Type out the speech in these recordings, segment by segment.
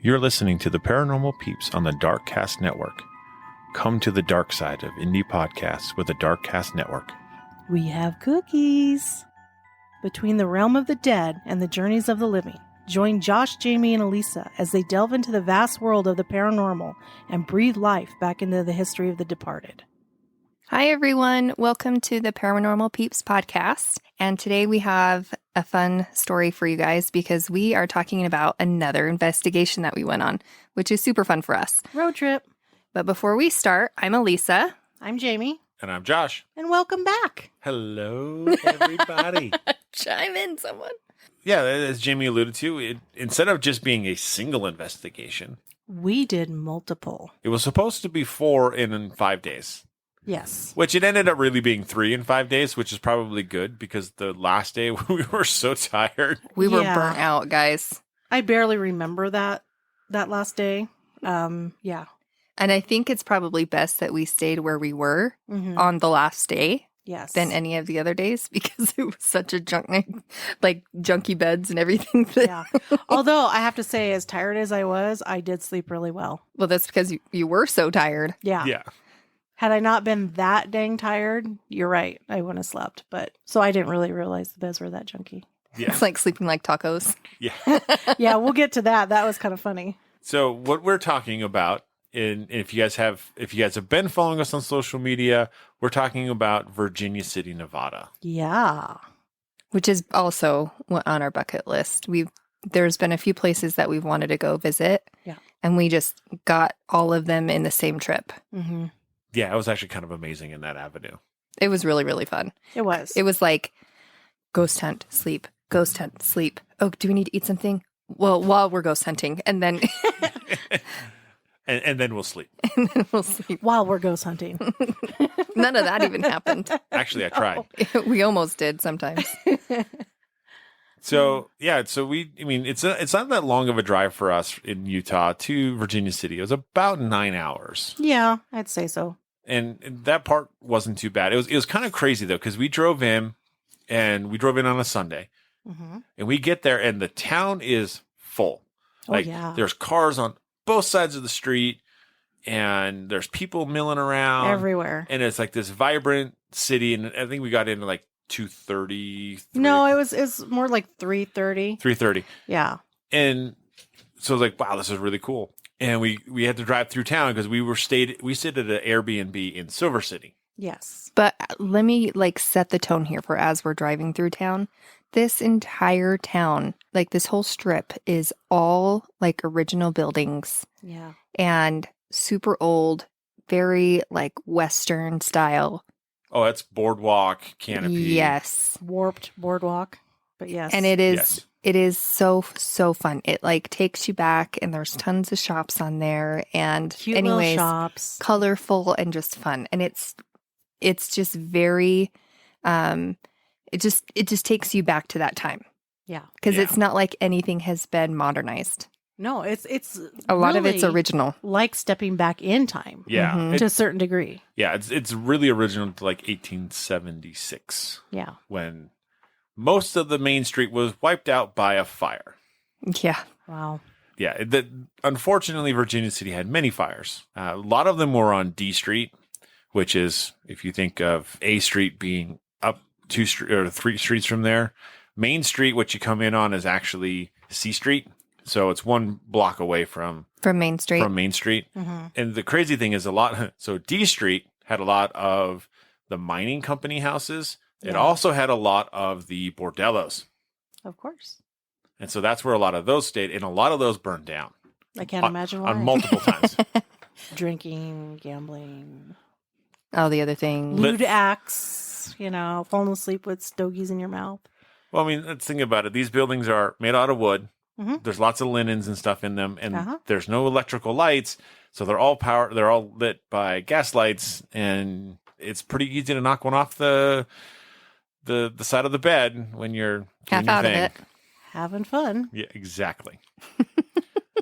You're listening to the Paranormal Peeps on the Darkcast Network. Come to the dark side of indie podcasts with the Darkcast Network. We have cookies. Between the realm of the dead and the journeys of the living, join Josh, Jamie, and Elisa as they delve into the vast world of the paranormal and breathe life back into the history of the departed. Hi, everyone. Welcome to the Paranormal Peeps podcast. And today we have a fun story for you guys because we are talking about another investigation that we went on, which is super fun for us. Road trip. But before we start, I'm Elisa. I'm Jamie. And I'm Josh. And welcome back. Hello, everybody. Chime in, someone. Yeah, as Jamie alluded to, instead of just being a single investigation, we did multiple. It was supposed to be 4 in 5 days. Yes. Which it ended up really being 3 in 5 days, which is probably good because the last day we were so tired. We were burnt out, guys. I barely remember that last day. Yeah. And I think it's probably best that we stayed where we were on the last day. Yes. Than any of the other days because it was such a junky beds and everything. Yeah. Although I have to say, as tired as I was, I did sleep really well. Well, that's because you were so tired. Yeah. Yeah. Had I not been that dang tired, you're right, I wouldn't have slept. But so I didn't really realize the beds were that junky. Yeah. It's like sleeping like tacos. Yeah. Yeah, we'll get to that. That was kind of funny. So what we're talking about, and if you guys have been following us on social media, we're talking about Virginia City, Nevada. Yeah. Which is also on our bucket list. There's been a few places that we've wanted to go visit. Yeah. And we just got all of them in the same trip. Mm-hmm. Yeah, it was actually kind of amazing in that avenue. It was really, really fun. It was. It was like ghost hunt, sleep, ghost hunt, sleep. Oh, do we need to eat something? Well, while we're ghost hunting, and then and then we'll sleep. And then we'll sleep while we're ghost hunting. None of that even happened. Actually, I tried. We almost did sometimes. So it's not that long of a drive for us in Utah to Virginia City. It was about 9 hours. Yeah, I'd say so. And that part wasn't too bad. It was kind of crazy though, because we drove in on a Sunday, and we get there and the town is full. There's cars on both sides of the street, and there's people milling around everywhere, and it's like this vibrant city. And I think we got into like 2:30. No, it was more like 3:30. 3:30. Yeah. And so I was like, wow, this is really cool. And we had to drive through town because we stayed at an Airbnb in Silver City. Yes. But let me set the tone here for as we're driving through town. This entire town, this whole strip is all original buildings. Yeah. And super old, very Western style. Oh, that's boardwalk canopy. Yes. Warped boardwalk. But yes. And it is so fun. It takes you back, and there's tons of shops on there, and cute little shops, colorful and just fun. And it's just very it just takes you back to that time. Yeah. Because it's not like anything has been modernized. No, it's a lot of it's original. Like stepping back in time. Yeah. To a certain degree. Yeah, it's really original to 1876. Yeah. When most of the main street was wiped out by a fire. Yeah. Wow. Yeah. Unfortunately, Virginia City had many fires. A lot of them were on D Street, which is, if you think of A Street being up 3 streets from there, Main Street, what you come in on, is actually C Street. So it's 1 block away from Main Street. Mm-hmm. And the crazy thing is so D Street had a lot of the mining company houses. It also had a lot of the bordellos. Of course. And so that's where a lot of those stayed, and a lot of those burned down. I can't imagine why. On multiple times. Drinking, gambling. All the other things. Lewd acts, falling asleep with stogies in your mouth. Well, let's think about it. These buildings are made out of wood. Mm-hmm. There's lots of linens and stuff in them, and there's no electrical lights, so they're all lit by gas lights, and it's pretty easy to knock one off the side of the bed when you're half out of it, having fun. Yeah, exactly.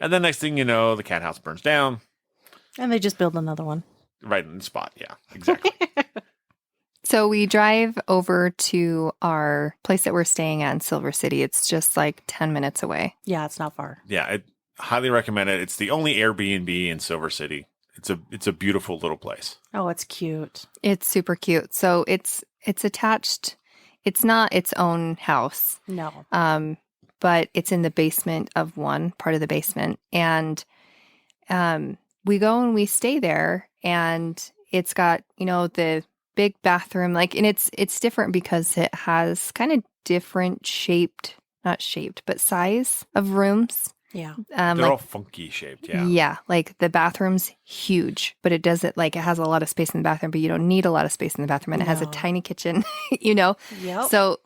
And then next thing you know, the cat house burns down, and they just build another one right in the spot. Yeah, exactly. So we drive over to our place that we're staying at in Silver City. It's just 10 minutes away. Yeah, it's not far. Yeah, Highly recommend it. It's the only Airbnb in Silver City. It's a beautiful little place. Oh, it's cute. It's super cute. So it's attached. It's not its own house. No. But it's in the basement of one part of the basement. And we go and we stay there, and it's got, the big bathroom, and it's different because it has kind of different not shaped, but size of rooms. Yeah. They're all funky shaped. Yeah. Yeah. Like the bathroom's huge, but it doesn't, it has a lot of space in the bathroom, but you don't need a lot of space in the bathroom. And it has a No. tiny kitchen, Yep. So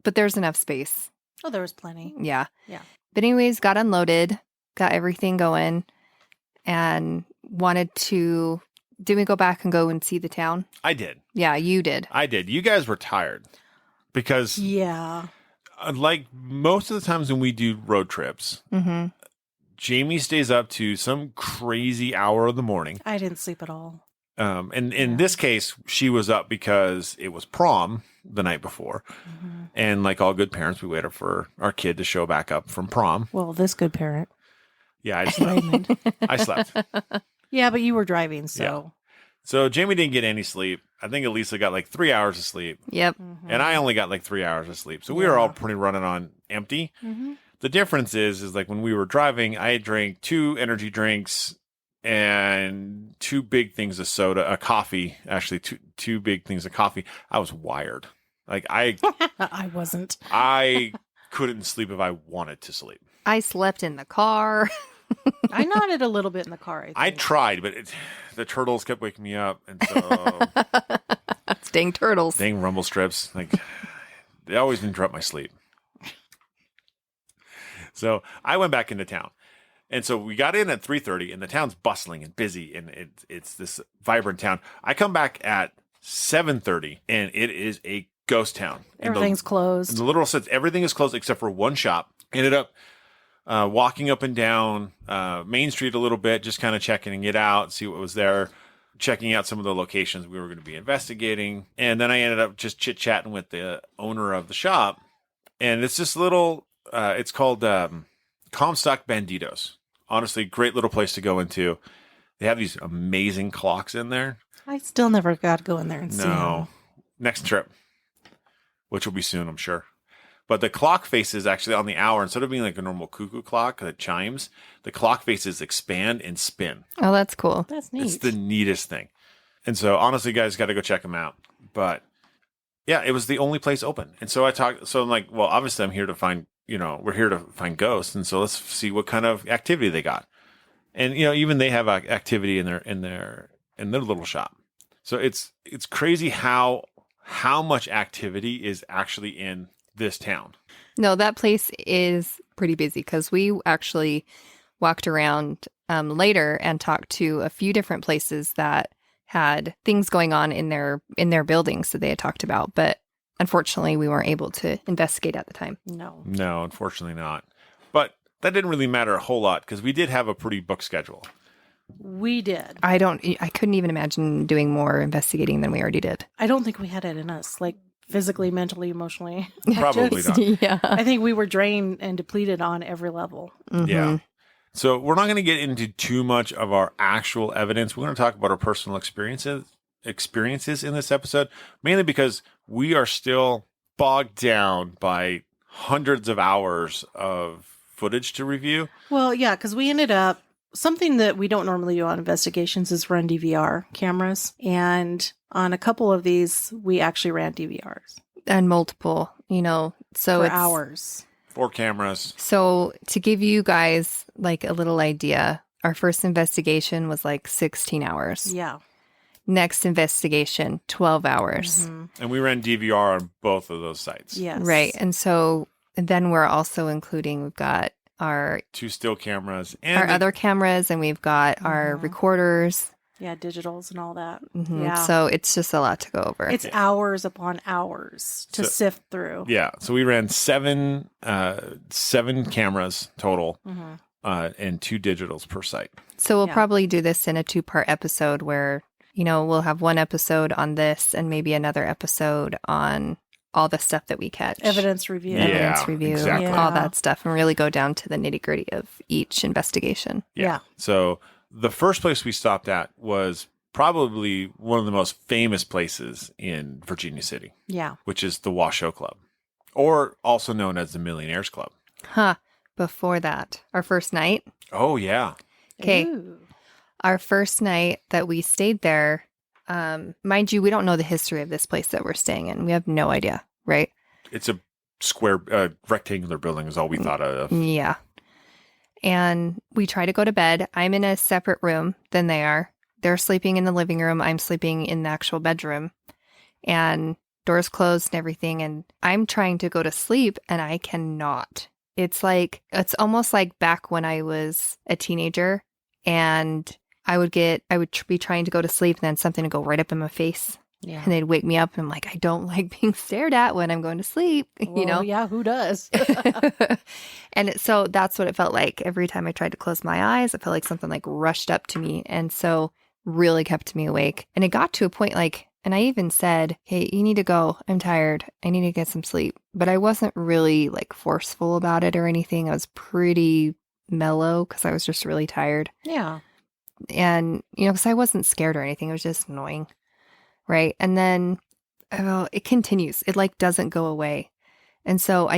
but there's enough space. Oh, there was plenty. Yeah. Yeah. But anyways, got unloaded, got everything going, and did we go back and go and see the town? I did. Yeah, you did. I did. You guys were tired because, Yeah. like most of the times when we do road trips, Mm-hmm. Jamie stays up to some crazy hour of the morning. I didn't sleep at all. And in this case, she was up because it was prom the night before. Mm-hmm. And like all good parents, we waited for our kid to show back up from prom. Well, this good parent. Yeah, I slept. Raymond. I slept. Yeah, but you were driving, so. Yeah. So Jamie didn't get any sleep. I think Elisa got like 3 hours of sleep. Yep. Mhm. And I only got like 3 hours of sleep. So we were all pretty running on empty. Mhm. The difference is like when we were driving, I had drank 2 energy drinks and 2 big things of soda, a coffee, actually two big things of coffee. I was wired. Like I wasn't. I couldn't sleep if I wanted to sleep. I slept in the car. I nodded a little bit in the car. I think. tried, but the turtles kept waking me up. And so It's dang turtles. dang rumble strips, like they always interrupt my sleep. So I went back into town. And so we got in at 3:30 and the town's bustling and busy and it's this vibrant town. I come back at 7:30 and it is a ghost town. Everything's In closed. the literal sense, everything is closed except for one shop. Ended up walking up and down Main Street a little bit, just kind of checking it out, see what was there, checking out some of the locations we were going to be investigating. And then I ended up just chit-chatting with the owner of the shop. And it's this little, it's called Comstock Banditos. Honestly, great little place to go into. They have these amazing clocks in there. I still never got to go in there and see No. them. Next trip, which will be soon, I'm sure. But the clock faces actually on the hour, instead of being like a normal cuckoo clock that chimes, the clock faces expand and spin. Oh, that's cool. That's neat. It's the neatest thing. And so honestly, guys, got to go check them out. But yeah, it was the only place open. And so I'm like, well, obviously I'm here to find, we're here to find ghosts. And so let's see what kind of activity they got. And, even they have activity in their little shop. So it's crazy how much activity is actually in this town. No, that place is pretty busy because we actually walked around later and talked to a few different places that had things going on in their buildings that they had talked about. But unfortunately, we weren't able to investigate at the time. No. No, unfortunately not. But that didn't really matter a whole lot because we did have a pretty booked schedule. We did. I couldn't even imagine doing more investigating than we already did. I don't think we had it in us, like physically, mentally, emotionally. Probably not. Yeah. I think we were drained and depleted on every level. Mhm. Yeah. So we're not going to get into too much of our actual evidence. We're going to talk about our personal experiences in this episode, mainly because we are still bogged down by hundreds of hours of footage to review. Well, yeah, because we ended up, something that we don't normally do on investigations is run DVR cameras. And on a couple of these, we actually ran DVRs And multiple, so for it's hours. 4 cameras. So to give you guys like a little idea, our first investigation was like 16 hours. Yeah. Next investigation, 12 hours. Mhm. And we ran DVR on both of those sites. Yes. Right. And then we're also including, we've got our 2 still cameras. And other cameras, and we've got our Mhm. recorders. Yeah, digitals and all that. Mhm. Yeah. So it's just a lot to go over. It's hours upon hours to sift through. Yeah. So we ran 7 cameras total Mhm. and 2 digitals per site. So we'll Yeah. probably do this in a 2-part episode where, we'll have one episode on this and maybe another episode on all the stuff that we catch. Evidence review. Yeah, Evidence review, exactly. all that stuff, and really go down to the nitty-gritty of each investigation. Yeah. So the first place we stopped at was probably one of the most famous places in Virginia City, Yeah. which is the Washoe Club, or also known as the Millionaires Club. Huh. Before that, our first night. Oh, yeah. Okay. Ooh. Our first night that we stayed there, mind you, we don't know the history of this place that we're staying in. We have no idea, right? It's a square, rectangular building is all we thought of. Yeah. And we try to go to bed. I'm in a separate room than they are. They're sleeping in the living room. I'm sleeping in the actual bedroom. And doors closed and everything. And I'm trying to go to sleep and I cannot. It's almost like back when I was a teenager and I would be trying to go to sleep and then something would go right up in my face. Yeah. And they'd wake me up and I'm like, I don't like being stared at when I'm going to sleep, you know? Yeah, who does? So that's what it felt like. Every time I tried to close my eyes, I felt like something like rushed up to me. And so really kept me awake. And it got to a point and I even said, hey, you need to go. I'm tired. I need to get some sleep. But I wasn't really like forceful about it or anything. I was pretty mellow because I was just really tired. Yeah. And, because I wasn't scared or anything. It was just annoying. Right. And then it continues. It doesn't go away. And so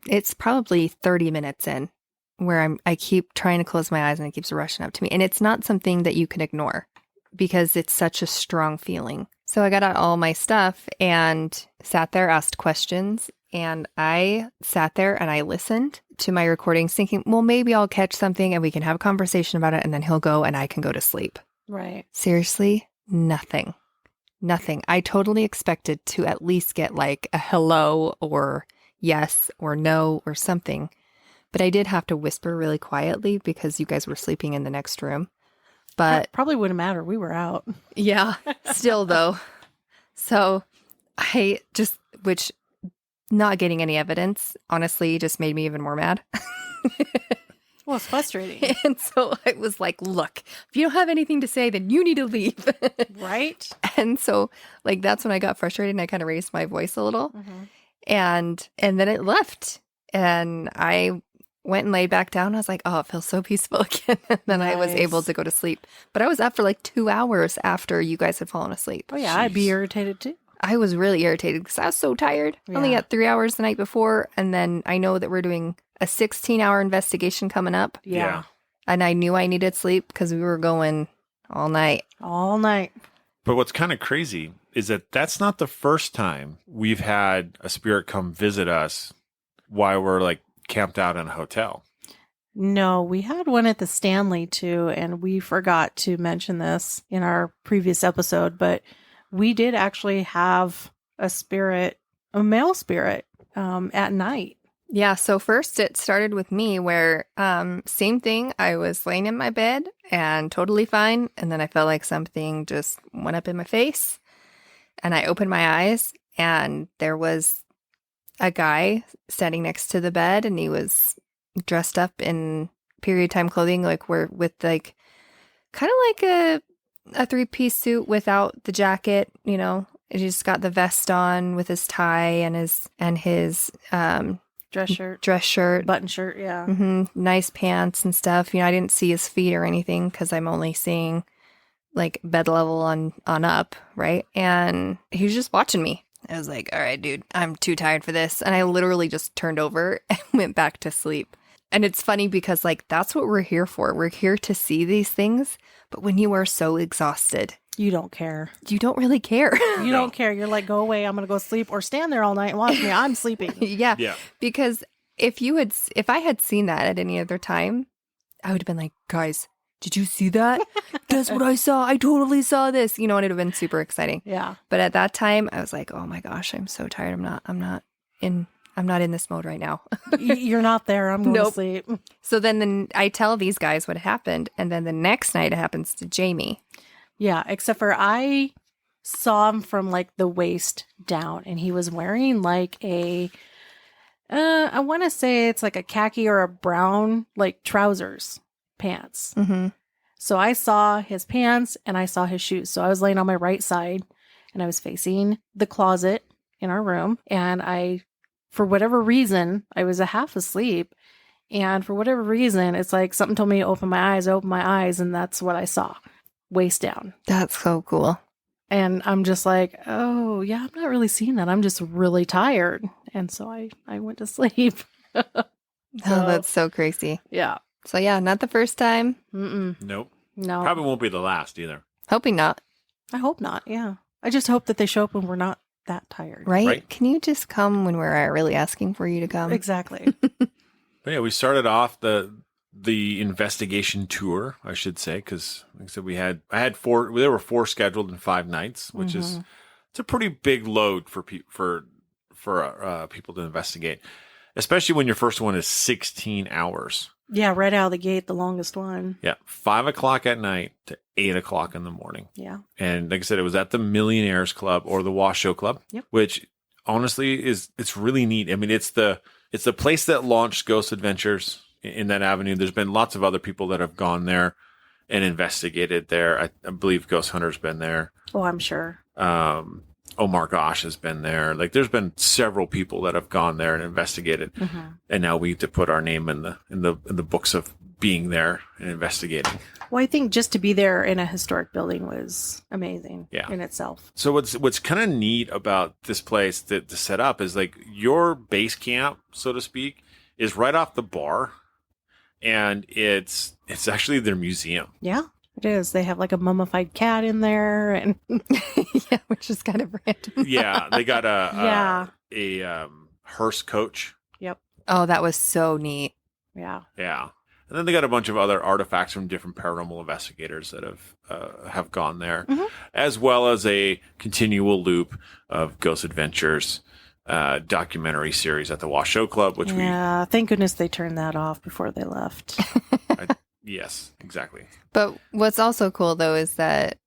it's probably 30 minutes in where I keep trying to close my eyes and it keeps rushing up to me. And it's not something that you can ignore because it's such a strong feeling. So I got out all my stuff and sat there, asked questions. And I sat there and I listened to my recordings thinking, well, maybe I'll catch something and we can have a conversation about it. And then he'll go and I can go to sleep. Right. Seriously, nothing. I totally expected to at least get like a hello or yes or no or something. But I did have to whisper really quietly because you guys were sleeping in the next room. But probably wouldn't matter. We were out. Yeah, still though. So which not getting any evidence, honestly, just made me even more mad. Well, it's frustrating. And so I was like, look, if you don't have anything to say, then you need to leave. Right. And so that's when I got frustrated and I kind of raised my voice a little. Mm-hmm. And then it left. And I went and laid back down. I was like, oh, it feels so peaceful again. And then I was able to go to sleep. But I was up for like 2 hours after you guys had fallen asleep. Oh, yeah. I'd be irritated too. I was really irritated because I was so tired. Yeah. Only got 3 hours the night before. And then I know that we're doing a 16-hour investigation coming up. Yeah. And I knew I needed sleep because we were going all night. All night. But what's kind of crazy is that that's not the first time we've had a spirit come visit us while we're like camped out in a hotel. No, we had one at the Stanley too, and we forgot to mention this in our previous episode, but we did actually have a male spirit, at night. Yeah, so first it started with me where same thing. I was laying in my bed and totally fine. And then I felt like something just went up in my face. And I opened my eyes and there was a guy standing next to the bed and he was dressed up in period time clothing, with kind of like a 3-piece suit without the jacket, He just got the vest on with his tie and his Dress shirt. Button shirt, yeah. Mm-hmm, nice pants and stuff. I didn't see his feet or anything because I'm only seeing like bed level on up, right? And he was just watching me. I was like, all right, dude, I'm too tired for this. And I literally just turned over and went back to sleep. And it's funny because that's what we're here for. We're here to see these things. But when you are so exhausted, you don't care. You don't really care. You don't care. You're like, go away. I'm going to go sleep or stand there all night and watch me. I'm sleeping. Yeah. Because if I had seen that at any other time, I would have been like, guys, did you see that? Guess what I saw? I totally saw this. And it would have been super exciting. Yeah. But at that time, I was like, oh my gosh, I'm so tired. I'm not in this mode right now. You're not there. I'm going to sleep. So then I tell these guys what happened. And then the next night it happens to Jamie. Yeah, except for I saw him from the waist down and he was wearing I want to say it's like a khaki or a brown trousers, pants. Mm-hmm. So I saw his pants and I saw his shoes. So I was laying on my right side and I was facing the closet in our room. And for whatever reason, I was half asleep. And for whatever reason, it's like something told me to open my eyes. And that's what I saw, waist down. That's so cool. And I'm just like, oh, yeah, I'm not really seeing that. I'm just really tired. And so I went to sleep. Oh, that's so crazy. Yeah. So yeah, not the first time. Nope. No. Probably won't be the last either. Hoping not. I hope not. Yeah. I just hope that they show up when we're not that tired. Right? Can you just come when we're really asking for you to come? Exactly. But yeah, we started off the investigation tour, I should say, because like I said, there were 4 scheduled in 5 nights, which is it's a pretty big load for people to investigate, especially when your first one is 16 hours. Yeah, right out of the gate, the longest one. Yeah, 5 o'clock at night to 8 o'clock in the morning. Yeah. And like I said, it was at the Millionaires Club or the Washoe Club, which honestly it's really neat. I mean, it's the place that launched Ghost Adventures in that avenue. There's been lots of other people that have gone there and investigated there. I believe Ghost Hunter's been there. Oh, I'm sure. Omar Gosh has been there. Like, there's been several people that have gone there and investigated, and now we have to put our name in the books of being there and investigating. Well, I think just to be there in a historic building was amazing in itself. So what's kind of neat about this place to set up is like your base camp, so to speak, is right off the bar, and it's actually their museum. Yeah. It is. They have like a mummified cat in there, and yeah, which is kind of random. Yeah, they got a hearse coach. Yep. Oh, that was so neat. Yeah. Yeah, and then they got a bunch of other artifacts from different paranormal investigators that have gone there, as well as a continual loop of Ghost Adventures documentary series at the Washoe Club, which thank goodness they turned that off before they left. Yes, exactly. But what's also cool, though, is that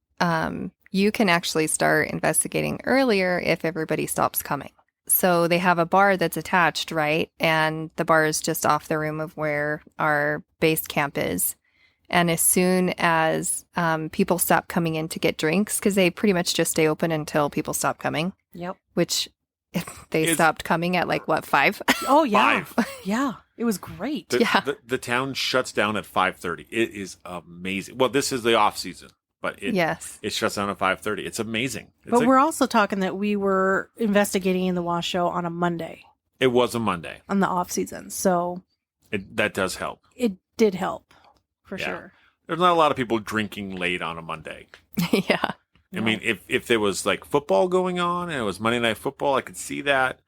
you can actually start investigating earlier if everybody stops coming. So they have a bar that's attached, right? And the bar is just off the room of where our base camp is. And as soon as people stop coming in to get drinks, because they pretty much just stay open until people stop coming. Yep. Which they stopped coming at 5? Oh, yeah. 5. Yeah. It was great. The town shuts down at 5:30. It is amazing. Well, this is the off season, but it shuts down at 5:30. It's amazing. We're also talking that we were investigating in the Washoe on a Monday. It was a Monday on the off season, so that does help. It did help for sure. There's not a lot of people drinking late on a Monday. Yeah. I mean, if there was like football going on and it was Monday Night Football, I could see that.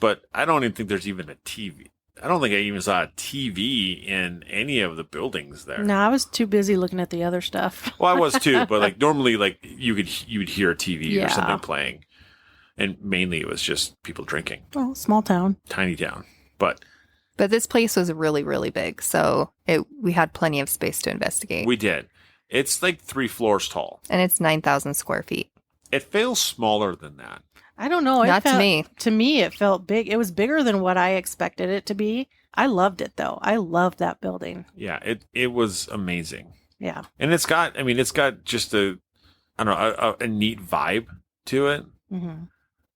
But I don't even think there's even a TV. I don't think I even saw a TV in any of the buildings there. No, I was too busy looking at the other stuff. Well, I was too, but like normally, like you would hear a TV or something playing, and mainly it was just people drinking. Oh, small town, tiny town, but this place was really, really big, so we had plenty of space to investigate. We did. It's like 3 floors tall, and it's 9,000 square feet. It feels smaller than that. I don't know. To me. To me, it felt big. It was bigger than what I expected it to be. I loved it, though. I loved that building. Yeah, it was amazing. Yeah. And it's got just a neat vibe to it. Mm-hmm.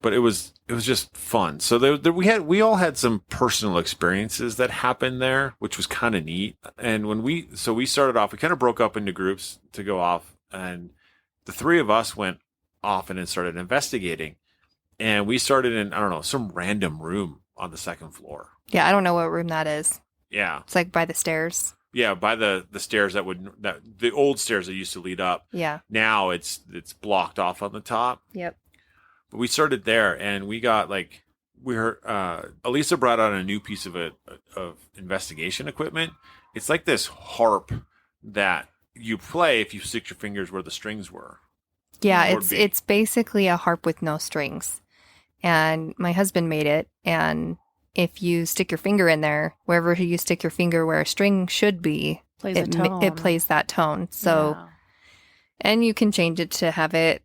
But it was just fun. So we all had some personal experiences that happened there, which was kind of neat. And when we started off, we kind of broke up into groups to go off, and the 3 of us went off and then started investigating. And we started in, I don't know, some random room on the 2nd floor. Yeah, I don't know what room that is. Yeah. It's like by the stairs. Yeah, by the stairs the old stairs that used to lead up. Yeah. Now it's blocked off on the top. Yep. But we started there, and we got Elisa brought out a new piece of investigation equipment. It's like this harp that you play if you stick your fingers where the strings were. Yeah, it's basically a harp with no strings. And my husband made it, and if you stick your finger in there, wherever you stick your finger where a string should be, it plays that tone. So, and you can change it to have that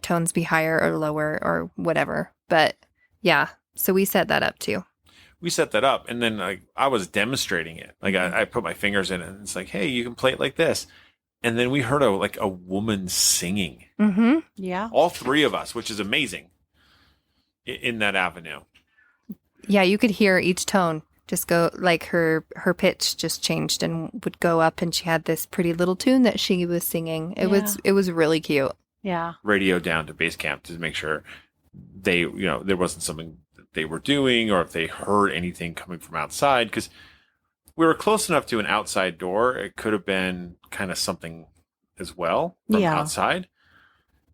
tones be higher or lower or whatever. But yeah, so we set that up too. We set that up, and then I was demonstrating it. Like I put my fingers in it, and it's like, hey, you can play it like this. And then we heard a woman singing. Mm-hmm. Yeah. All 3 of us, which is amazing. in that avenue. Yeah, you could hear each tone just go, like her pitch just changed and would go up, and she had this pretty little tune that she was singing. It was really cute. Yeah. Radio down to base camp to make sure they, there wasn't something that they were doing, or if they heard anything coming from outside, because we were close enough to an outside door. It could have been kind of something as well from outside.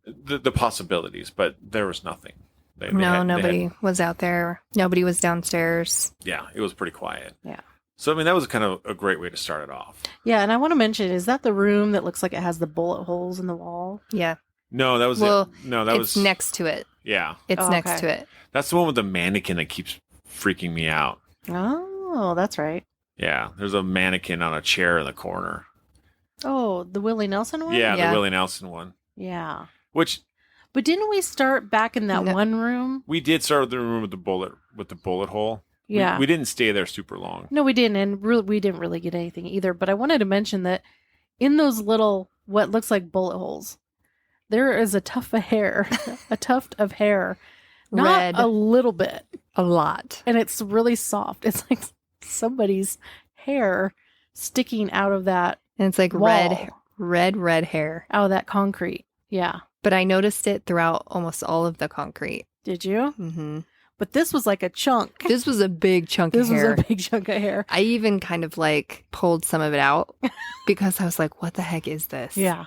The possibilities, but there was nothing. Nobody was out there. Nobody was downstairs. Yeah, it was pretty quiet. Yeah. So, I mean, that was kind of a great way to start it off. Yeah, and I want to mention, is that the room that looks like it has the bullet holes in the wall? Yeah. No, that was it. No, that was next to it. Yeah. It's next to it. That's the one with the mannequin that keeps freaking me out. Oh, that's right. Yeah, there's a mannequin on a chair in the corner. Oh, the Willie Nelson one? Yeah, the Willie Nelson one. Yeah. But didn't we start back in that one room? We did start with the room with the bullet hole. Yeah. We didn't stay there super long. No, we didn't, and we didn't really get anything either. But I wanted to mention that in those little, what looks like bullet holes, there is a tuft of hair. Not Red. a little bit. A lot. And it's really soft. It's like somebody's hair sticking out of that And it's like wall. red hair. Out of that concrete. Yeah. But I noticed it throughout almost all of the concrete. Did you? Mm-hmm. But this was like a chunk. This was a big chunk of hair. This was a big chunk of hair. I even kind of like pulled some of it out because I was like, what the heck is this? Yeah.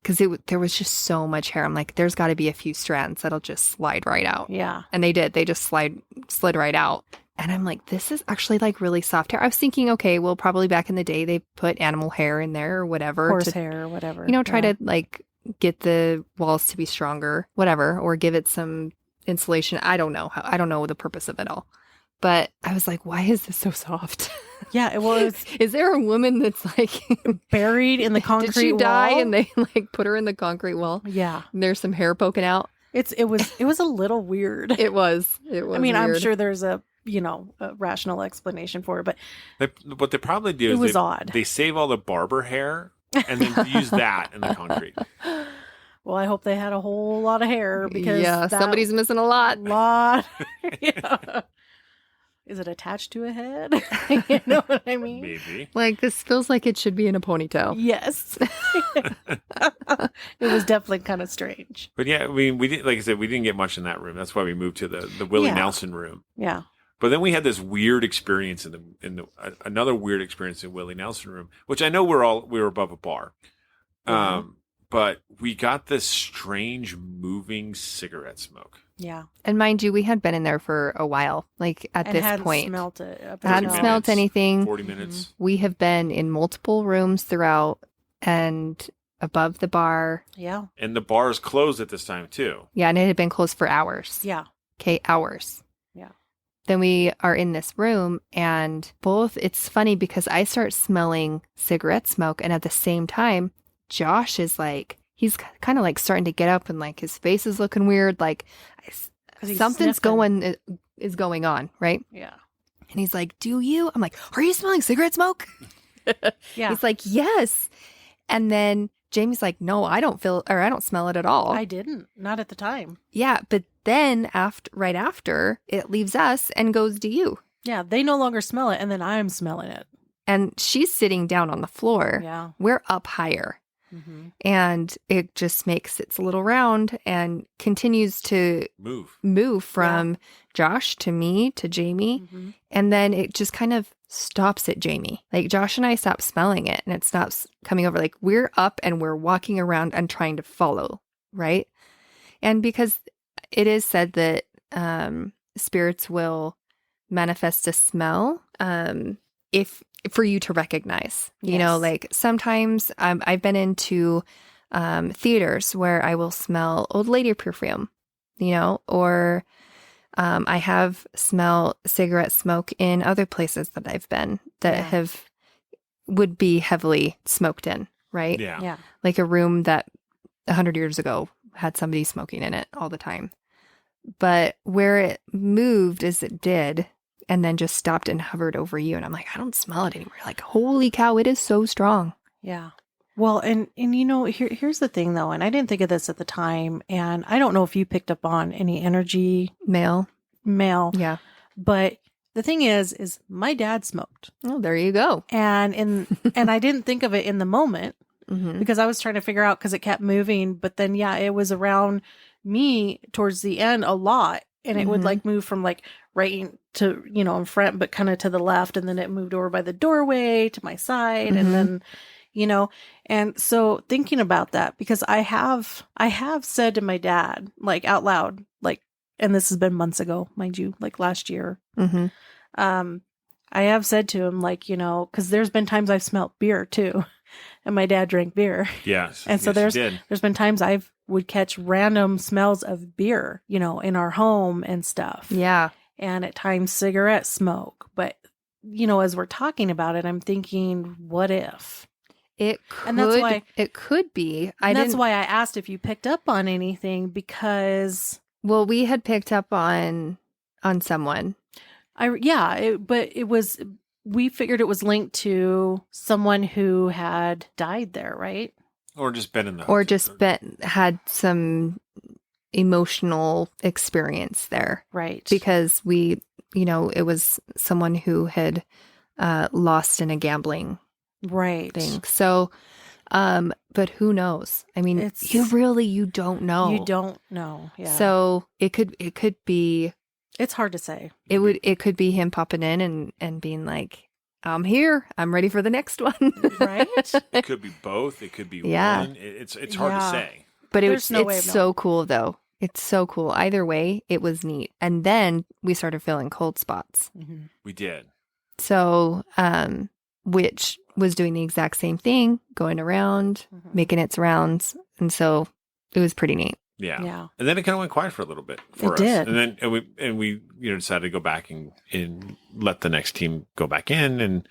Because there was just so much hair. I'm like, there's got to be a few strands that'll just slide right out. Yeah. And they did. They just slid right out. And I'm like, this is actually like really soft hair. I was thinking, okay, well, probably back in the day they put animal hair in there or whatever. Horse hair or whatever. Try to like get the walls to be stronger, whatever, or give it some insulation. I don't know. I don't know the purpose of it all. But I was like, why is this so soft? Yeah, it was. Is there a woman that's like buried in the concrete Did she die wall? and they like put her in the concrete wall? Yeah. And there's some hair poking out. It was a little weird. It was. I mean, weird. I'm sure there's a rational explanation for it, but what they probably do is odd. They save all the barber hair and then use that in the concrete. Well, I hope they had a whole lot of hair because somebody's missing a lot. Yeah. Is it attached to a head? You know what I mean? Maybe. Like, this feels like it should be in a ponytail. Yes. It was definitely kind of strange. But yeah, we didn't, like I said, we didn't get much in that room. That's why we moved to the Willie Nelson room. Yeah. But then we had this weird experience another weird experience in Willie Nelson room, which I know we were above a bar. But we got this strange moving cigarette smoke. Yeah. And mind you, we had been in there for a while, like at this point. Smelt it. Hadn't smelt anything. 40 minutes. We have been in multiple rooms throughout and above the bar. Yeah. And the bar is closed at this time, too. Yeah, and it had been closed for hours. Yeah. Okay, hours. Yeah. Then we are in this room, and it's funny because I start smelling cigarette smoke, and at the same time, Josh is like, he's kind of like starting to get up and like his face is looking weird. Like something's is going on. Right. Yeah. And he's like, do you? I'm like, are you smelling cigarette smoke? Yeah. He's like, yes. And then Jamie's like, no, I don't smell it at all. I didn't. Not at the time. Yeah. But then right after it leaves us and goes to you. Yeah. They no longer smell it. And then I'm smelling it. And she's sitting down on the floor. Yeah. We're up higher. Mm-hmm. And it just makes its little round and continues to move from Josh to me to Jamie. Mm-hmm. And then it just kind of stops at Jamie. Like Josh and I stop smelling it and it stops coming over. Like we're up and we're walking around and trying to follow. Right. And because it is said that spirits will manifest a smell if for you to recognize, you know, like sometimes I've been into theaters where I will smell old lady perfume, you know, or I have smelled cigarette smoke in other places that I've been that would be heavily smoked in, right? Yeah. Yeah. Like a room that 100 years ago had somebody smoking in it all the time. But where it moved as it did, and then just stopped and hovered over you. And I'm like, I don't smell it anymore. Like, holy cow, it is so strong. Yeah. Well, and here's the thing though, and I didn't think of this at the time, and I don't know if you picked up on any energy Mail. Yeah. but the thing is my dad smoked. Oh, there you go. And I didn't think of it in the moment because I was trying to figure out because it kept moving, but then it was around me towards the end a lot, and it would like move from like right to in front, but kind of to the left, and then it moved over by the doorway to my side, and then and so thinking about that, because I have said to my dad, like out loud, like, and this has been months ago, mind you, like last year. I have said to him, like, because there's been times I've smelt beer too, and my dad drank beer. Yes. And so yes, there's been times would catch random smells of beer, in our home and stuff. Yeah. And at times cigarette smoke. But, as we're talking about it, I'm thinking, what if? It could, And that's why it could be. That's why I asked if you picked up on anything, because we had picked up on someone. but it was, we figured it was linked to someone who had died there, right? Or just been in the Or just had some emotional experience there. Right. Because it was someone who had lost in a gambling thing. So, but who knows? I mean, you don't know. You don't know. Yeah. So it could be. It's hard to say. It could be him popping in and being like, I'm here. I'm ready for the next one. Right? It could be both. It could be one. It's hard to say. But it's so cool though. It's so cool. Either way, it was neat. And then we started feeling cold spots. Mm-hmm. We did. So, which was doing the exact same thing, going around, making its rounds. And so it was pretty neat. Yeah. Yeah. And then it kind of went quiet for a little bit for us. Did. And then we decided to go back and let the next team go back in and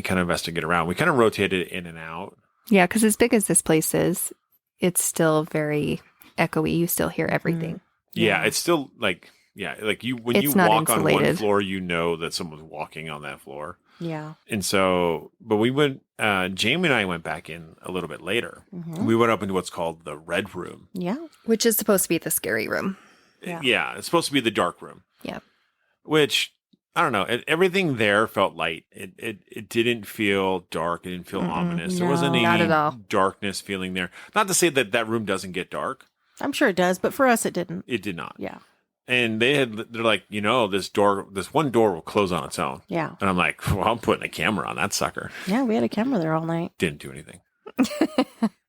kind of investigate around. We kind of rotated in and out. Yeah, because as big as this place is, it's still very echoey. You still hear everything. Yeah, it's still like you when you walk on one floor, that someone's walking on that floor. Yeah. And so, but we went, Jamie and I went back in a little bit later. Mm-hmm. We went up into what's called the red room. Yeah. Which is supposed to be the scary room. Yeah. It's supposed to be the dark room. Yeah. Which, I don't know, everything there felt light. It didn't feel dark. It didn't feel ominous. There wasn't not at all. any darkness feeling there. Not to say that room doesn't get dark. I'm sure it does, but for us, it didn't. It did not. Yeah. And they're like, this one door will close on its own. Yeah. And I'm like, well, I'm putting a camera on that sucker. Yeah, we had a camera there all night. Didn't do anything.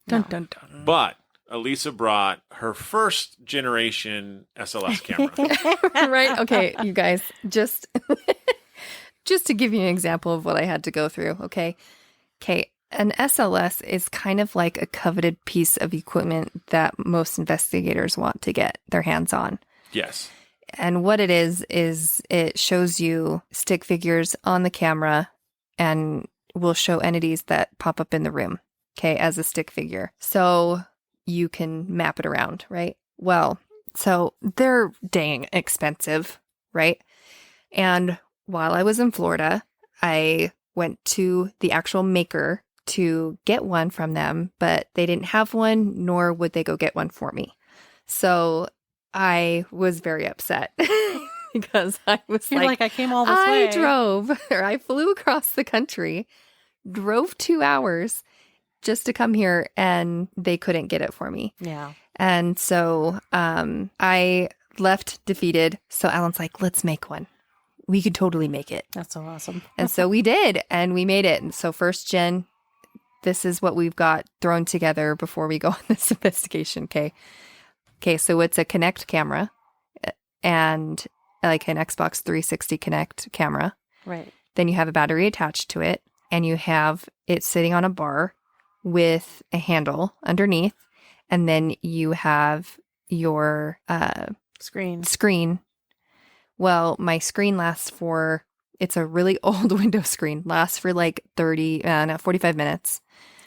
Dun, dun, dun. But Elisa brought her first generation SLS camera. Right? Okay, you guys, just to give you an example of what I had to go through, okay? Okay, an SLS is kind of like a coveted piece of equipment that most investigators want to get their hands on. Yes. And what it is it shows you stick figures on the camera and will show entities that pop up in the room, okay, as a stick figure. So you can map it around, right? Well, so they're dang expensive, right? And while I was in Florida, I went to the actual maker to get one from them, but they didn't have one, nor would they go get one for me. So I was very upset because I was like, I came all this way. I flew across the country, drove 2 hours just to come here, and they couldn't get it for me. Yeah. And so I left defeated. So Alan's like, let's make one. We could totally make it. That's so awesome. And so we did, and we made it. And so first gen, this is what we've got thrown together before we go on this investigation, okay? Okay, so it's a Kinect camera and like an Xbox 360 Kinect camera. Right. Then you have a battery attached to it, and you have it sitting on a bar with a handle underneath. And then you have your screen. Well, my screen it's a really old Windows screen, lasts for like 45 minutes.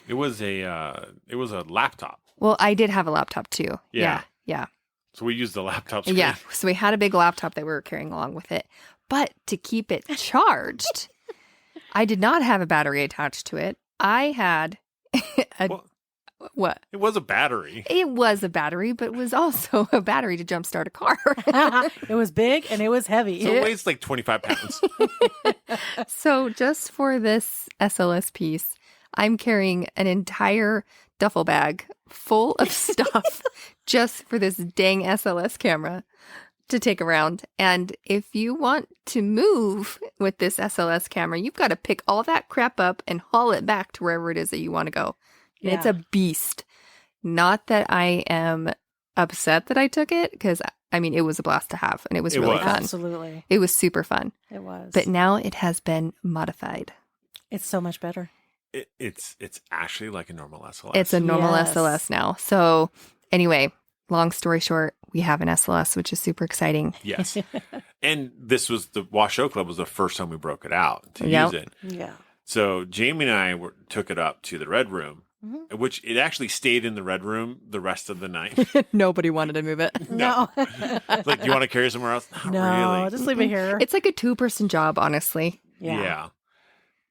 It was a laptop. Well, I did have a laptop too. Yeah. So we used the laptop screen. Yeah. So we had a big laptop that we were carrying along with it. But to keep it charged, I did not have a battery attached to it. I had What? It was a battery. It was a battery, but it was also a battery to jumpstart a car. It was big and it was heavy. So it weighs like 25 pounds. So just for this SLS piece, I'm carrying an entire duffel bag full of stuff just for this dang SLS camera to take around. And if you want to move with this SLS camera, you've got to pick all that crap up and haul it back to wherever it is that you want to go. And it's a beast. Not that I am upset that I took it, because I mean, it was a blast to have and it was really fun. Absolutely. It was super fun. It was. But now it has been modified. It's so much better. It's actually like a normal SLS. It's a normal Yes. SLS now. So anyway, long story short, we have an SLS, which is super exciting. Yes. And this was the Washoe Club was the first time we broke it out to Yep. use it. Yeah. So Jamie and I took it up to the Red Room, Mhm. which it actually stayed in the Red Room the rest of the night. Nobody wanted to move it. No. It's like, do you want to carry it somewhere else? Not No, really. just leave it here. It's like a 2-person job, honestly. Yeah.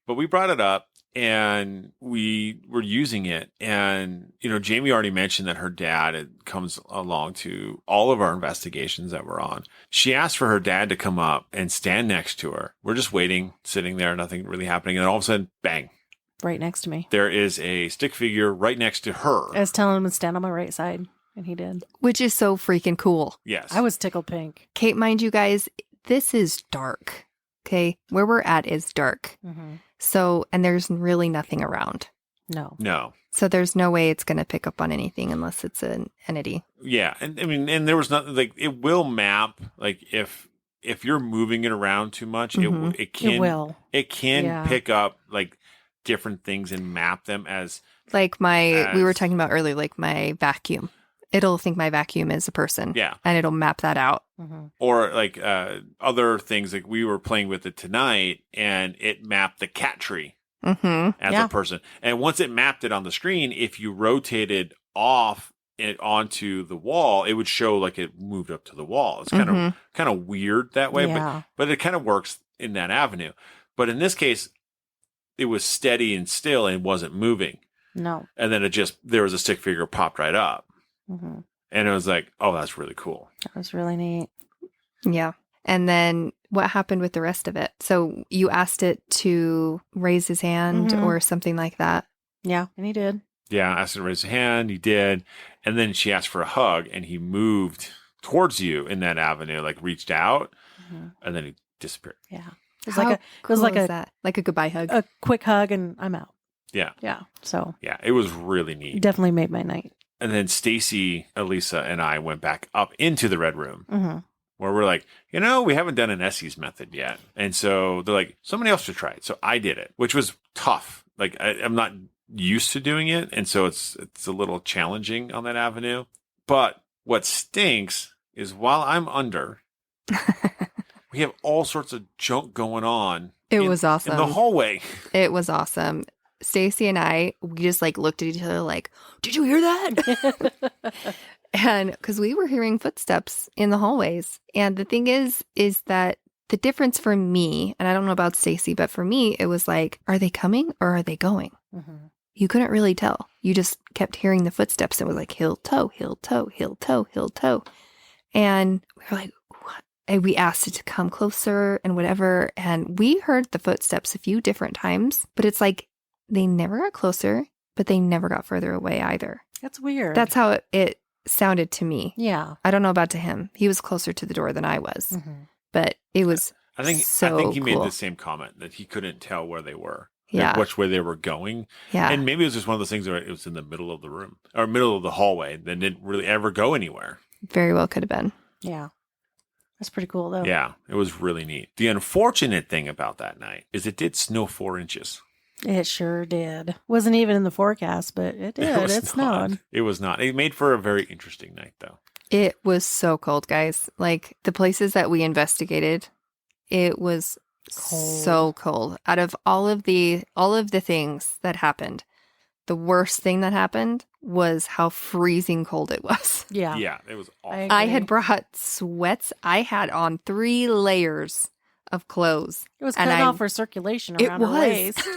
But we brought it up and we were using it. And, Jamie already mentioned that her dad comes along to all of our investigations that we're on. She asked for her dad to come up and stand next to her. We're just waiting, sitting there, nothing really happening. And all of a sudden, bang, Right next to me. there is a stick figure right next to her. I was telling him to stand on my right side, and he did. Which is so freaking cool. Yes. I was tickled pink. Kate, mind you guys, this is dark. Okay. Where we're at is dark. Mm-hmm. So, and there's really nothing around. No. No. So there's no way it's going to pick up on anything unless it's an entity. Yeah. And I mean, and there was nothing like it will map, like if you're moving it around too much, Mhm. it can It will. It can Yeah. pick up like different things and map them as Like we were As- talking about earlier, like my vacuum. It'll think my vacuum is a person. yeah. And it'll map that out. Mm-hmm. Or like other things like we were playing with it tonight and it mapped the cat tree Mm-hmm. as Yeah. a person. And once it mapped it on the screen, if you rotated off it onto the wall, it would show like it moved up to the wall. It's kind of weird that way, Yeah. but it kind of works in that avenue. But in this case, it was steady and still and wasn't moving. No. And then there was a stick figure popped right up. Mm-hmm. And it was like, oh, that's really cool. That was really neat. Yeah. And then what happened with the rest of it? So you asked it to raise his hand Mhm. or something like that. Yeah, and he did. Yeah, I asked him to raise his hand. He did. And then she asked for a hug and he moved towards you in that avenue, like reached out Mm-hmm. and then he disappeared. Yeah. It was How like cool like is a- that? Like a goodbye hug. a quick hug, and I'm out. Yeah. Yeah. So Yeah. It was really neat. definitely made my night. And then Stacy, Elisa, and I went back up into the Red Room Mm-hmm. where we're like, we haven't done an Essie's method yet. And so they're like, somebody else should try it. So I did it, which was tough. Like I'm not used to doing it. And so it's a little challenging on that avenue. But what stinks is while I'm under, we have all sorts of junk going on. It in- was awesome. In the hallway. It was awesome. Stacy and I, we just like looked at each other like, did you hear that? And because we were hearing footsteps in the hallways. And the thing is that the difference for me, and I don't know about Stacy, but for me, it was like, are they coming or are they going? Mm-hmm. You couldn't really tell. You just kept hearing the footsteps. It was like heel toe, heel toe, heel toe, heel toe. And we were like, what? And we asked it to come closer and whatever. And we heard the footsteps a few different times, but it's like they never got closer, but they never got further away either. That's weird. That's how it sounded to me. yeah. I don't know about to him. He was closer to the door than I was, Mm-hmm. but it was I think he made cool. the same comment that he couldn't tell where they were. Yeah. Like which way they were going. Yeah. And maybe it was just one of those things where it was in the middle of the room or middle of the hallway and didn't really ever go anywhere. Very well could have been. Yeah. That's pretty cool, though. Yeah, it was really neat. The unfortunate thing about that night is it did snow 4 inches. It sure did. Wasn't even in the forecast, but it did. was It snowed. not. It was not. It made for a very interesting night, though. It was so cold, guys. Like the places that we investigated, it was so cold. Out of all of the things that happened, the worst thing that happened was how freezing cold it was. Yeah. Yeah, it was awful. I I agree. had brought sweats. I had on 3 layers of clothes. It was and cut I- off for circulation It around her was. waist.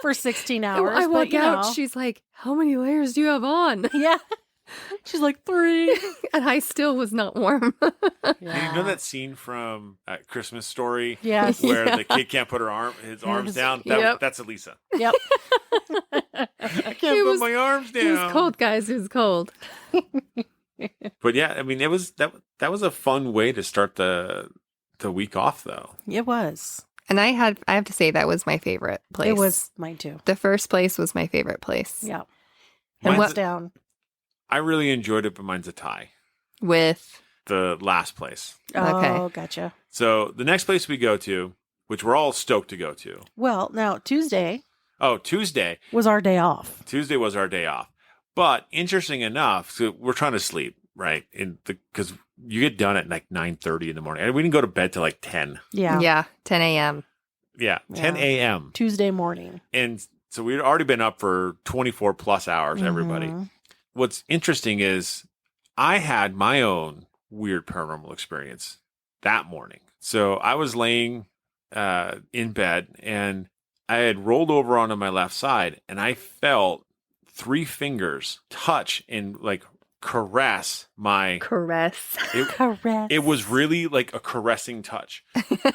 for 16 hours. I walk but, you out. know. She's like, "How many layers do you have on?" Yeah. She's like 3. And I still was not warm. And you know that scene from Christmas Story Yes. where Yeah. the kid can't put his arms down? Yep. That's Elisa. Yep. I can't It put was- my arms down. It was cold, guys. It was cold. But yeah, I mean, it was that was a fun way to start the week off, though. It was. And I have to say that was my favorite place. It was mine too. The first place was my favorite place. Yeah. Mine's Hands a- down. I really enjoyed it, but mine's a tie. With The last place. Okay. Oh, gotcha. So the next place we go to, which we're all stoked to go to. Well, now Tuesday Tuesday. was our day off. Tuesday was our day off. But interesting enough, so we're trying to sleep, right? Because you get done at like 9:30 in the morning. And we didn't go to bed till like 10. Yeah. 10 a.m. Yeah, 10 Yeah. a.m. Tuesday morning. And so we'd already been up for 24 plus hours, everybody. Mhm. What's interesting is I had my own weird paranormal experience that morning. So I was laying in bed and I had rolled over onto my left side and I felt 3 fingers touch and like caress my. Caress. Correct. It was really like a caressing touch.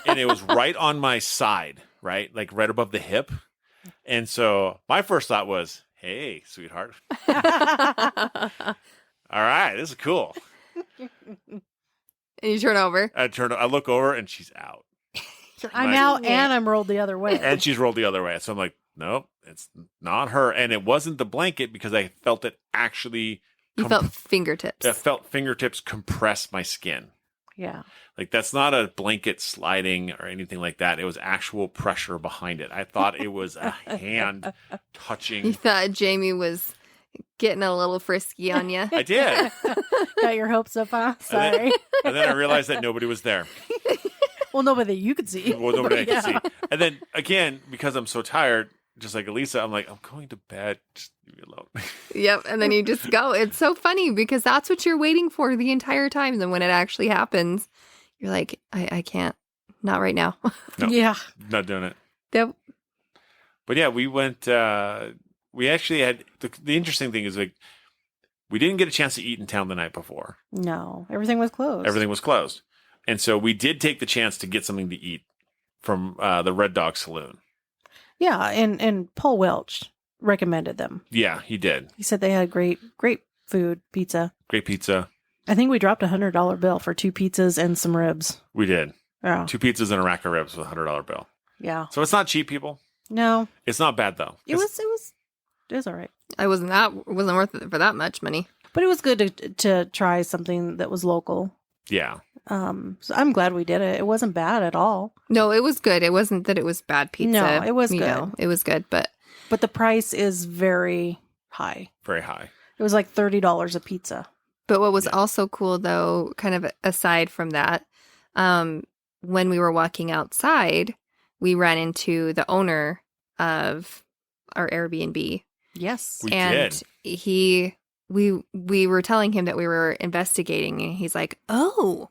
And it was right on my side, right? Like right above the hip. And so my first thought was, hey, sweetheart. All right, this is cool. And you turn over. I look over and she's out. I'm Like- out and I'm rolled the other way. And she's rolled the other way. So I'm like, nope, it's not her. And it wasn't the blanket because I felt it actually. You felt fingertips. I felt fingertips compress my skin. Yeah. Like that's not a blanket sliding or anything like that. It was actual pressure behind it. I thought it was a hand You touching. thought Jamie was getting a little frisky on you. I did. Got your hopes up, huh? Sorry. And then I realized that nobody was there. Well, nobody that you could see. Well, nobody I Yeah. could see. And then again, because I'm so tired, just like Elisa, I'm like, I'm going to bed. Just leave me alone. Yep. And then you just go. It's so funny because that's what you're waiting for the entire time. And then when it actually happens, you're like, I can't. Not right now. No. Yeah. Not doing it. Yep. But yeah, we went. We actually had the interesting thing is like we didn't get a chance to eat in town the night before. No, everything was closed. Everything was closed, and so we did take the chance to get something to eat from the Red Dog Saloon. Yeah, and Paul Welch recommended them. Yeah, he did. He said they had great food, pizza. Great pizza. I think we dropped $100 bill for 2 pizzas and some ribs. We did. Yeah. 2 pizzas and a rack of ribs with a $100 bill. Yeah. So it's not cheap, people. No, It's not bad though. it was all right. I wasn't worth it for that much money. But it was good to try something that was local. Yeah. So I'm glad we did it. It wasn't bad at all. No, it was good. It wasn't that it was bad pizza. No, it was you good. know, it was good, but But the price is very high. Very high. It was like $30 a pizza. what was Yeah. also cool though, kind of aside from that, when we were walking outside, we ran into the owner of our Airbnb. Yes. We And did. we were telling him that we were investigating, and he's like, "Oh,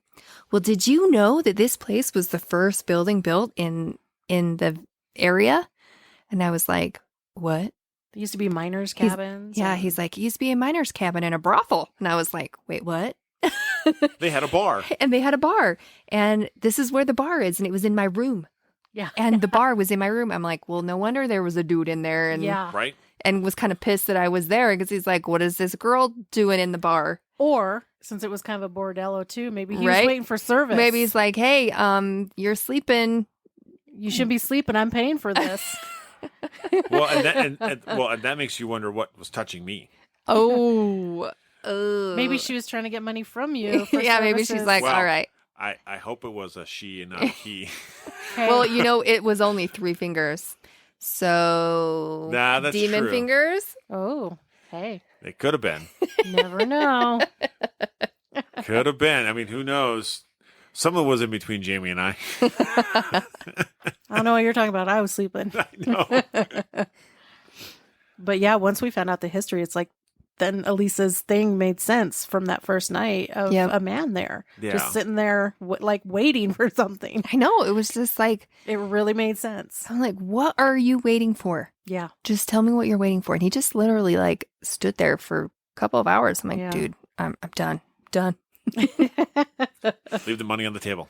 well, did you know that this place was the first building built in the area?" And I was like, "What?" There used to be miners' He's- cabins. Yeah, and- he's like, "It used to be a miner's cabin and a brothel." And I was like, "Wait, what?" They had a bar. And they had a bar, and this is where the bar is, and it was in my room, Yeah. and the bar was in my room. I'm like, "Well, no wonder there was a dude in there," and Yeah. Right? and was kind of pissed that I was there because he's like, "What is this girl doing in the bar?" Or since it was kind of a bordello too, maybe he Right? was waiting for service. Maybe he's like, "Hey, you're sleeping." you shouldn't be sleeping. I'm paying for this. Well, and that makes you wonder what was touching me. Oh, Maybe she was trying to get money from you. For yeah, maybe she's services. like, Well, "All right." I hope it was a she and not a he. Hey, Well, you know, it was only 3 fingers, so Nah, that's demon true. fingers. oh, hey, It could have been. never know. Could have been. I mean, who knows? Someone was in between Jamie and I. I don't know what you're talking about. I was sleeping. I know. But yeah, once we found out the history, it's like then Elisa's thing made sense from that first night of Yep. a man there. Yeah. Just sitting there, like, waiting for something. I know. It was just like, It really made sense. I'm like, what are you waiting for? Yeah. Just tell me what you're waiting for. And he just literally like stood there for a couple of hours. I'm like, Yeah. dude, I'm done. Done. Leave the money on the table.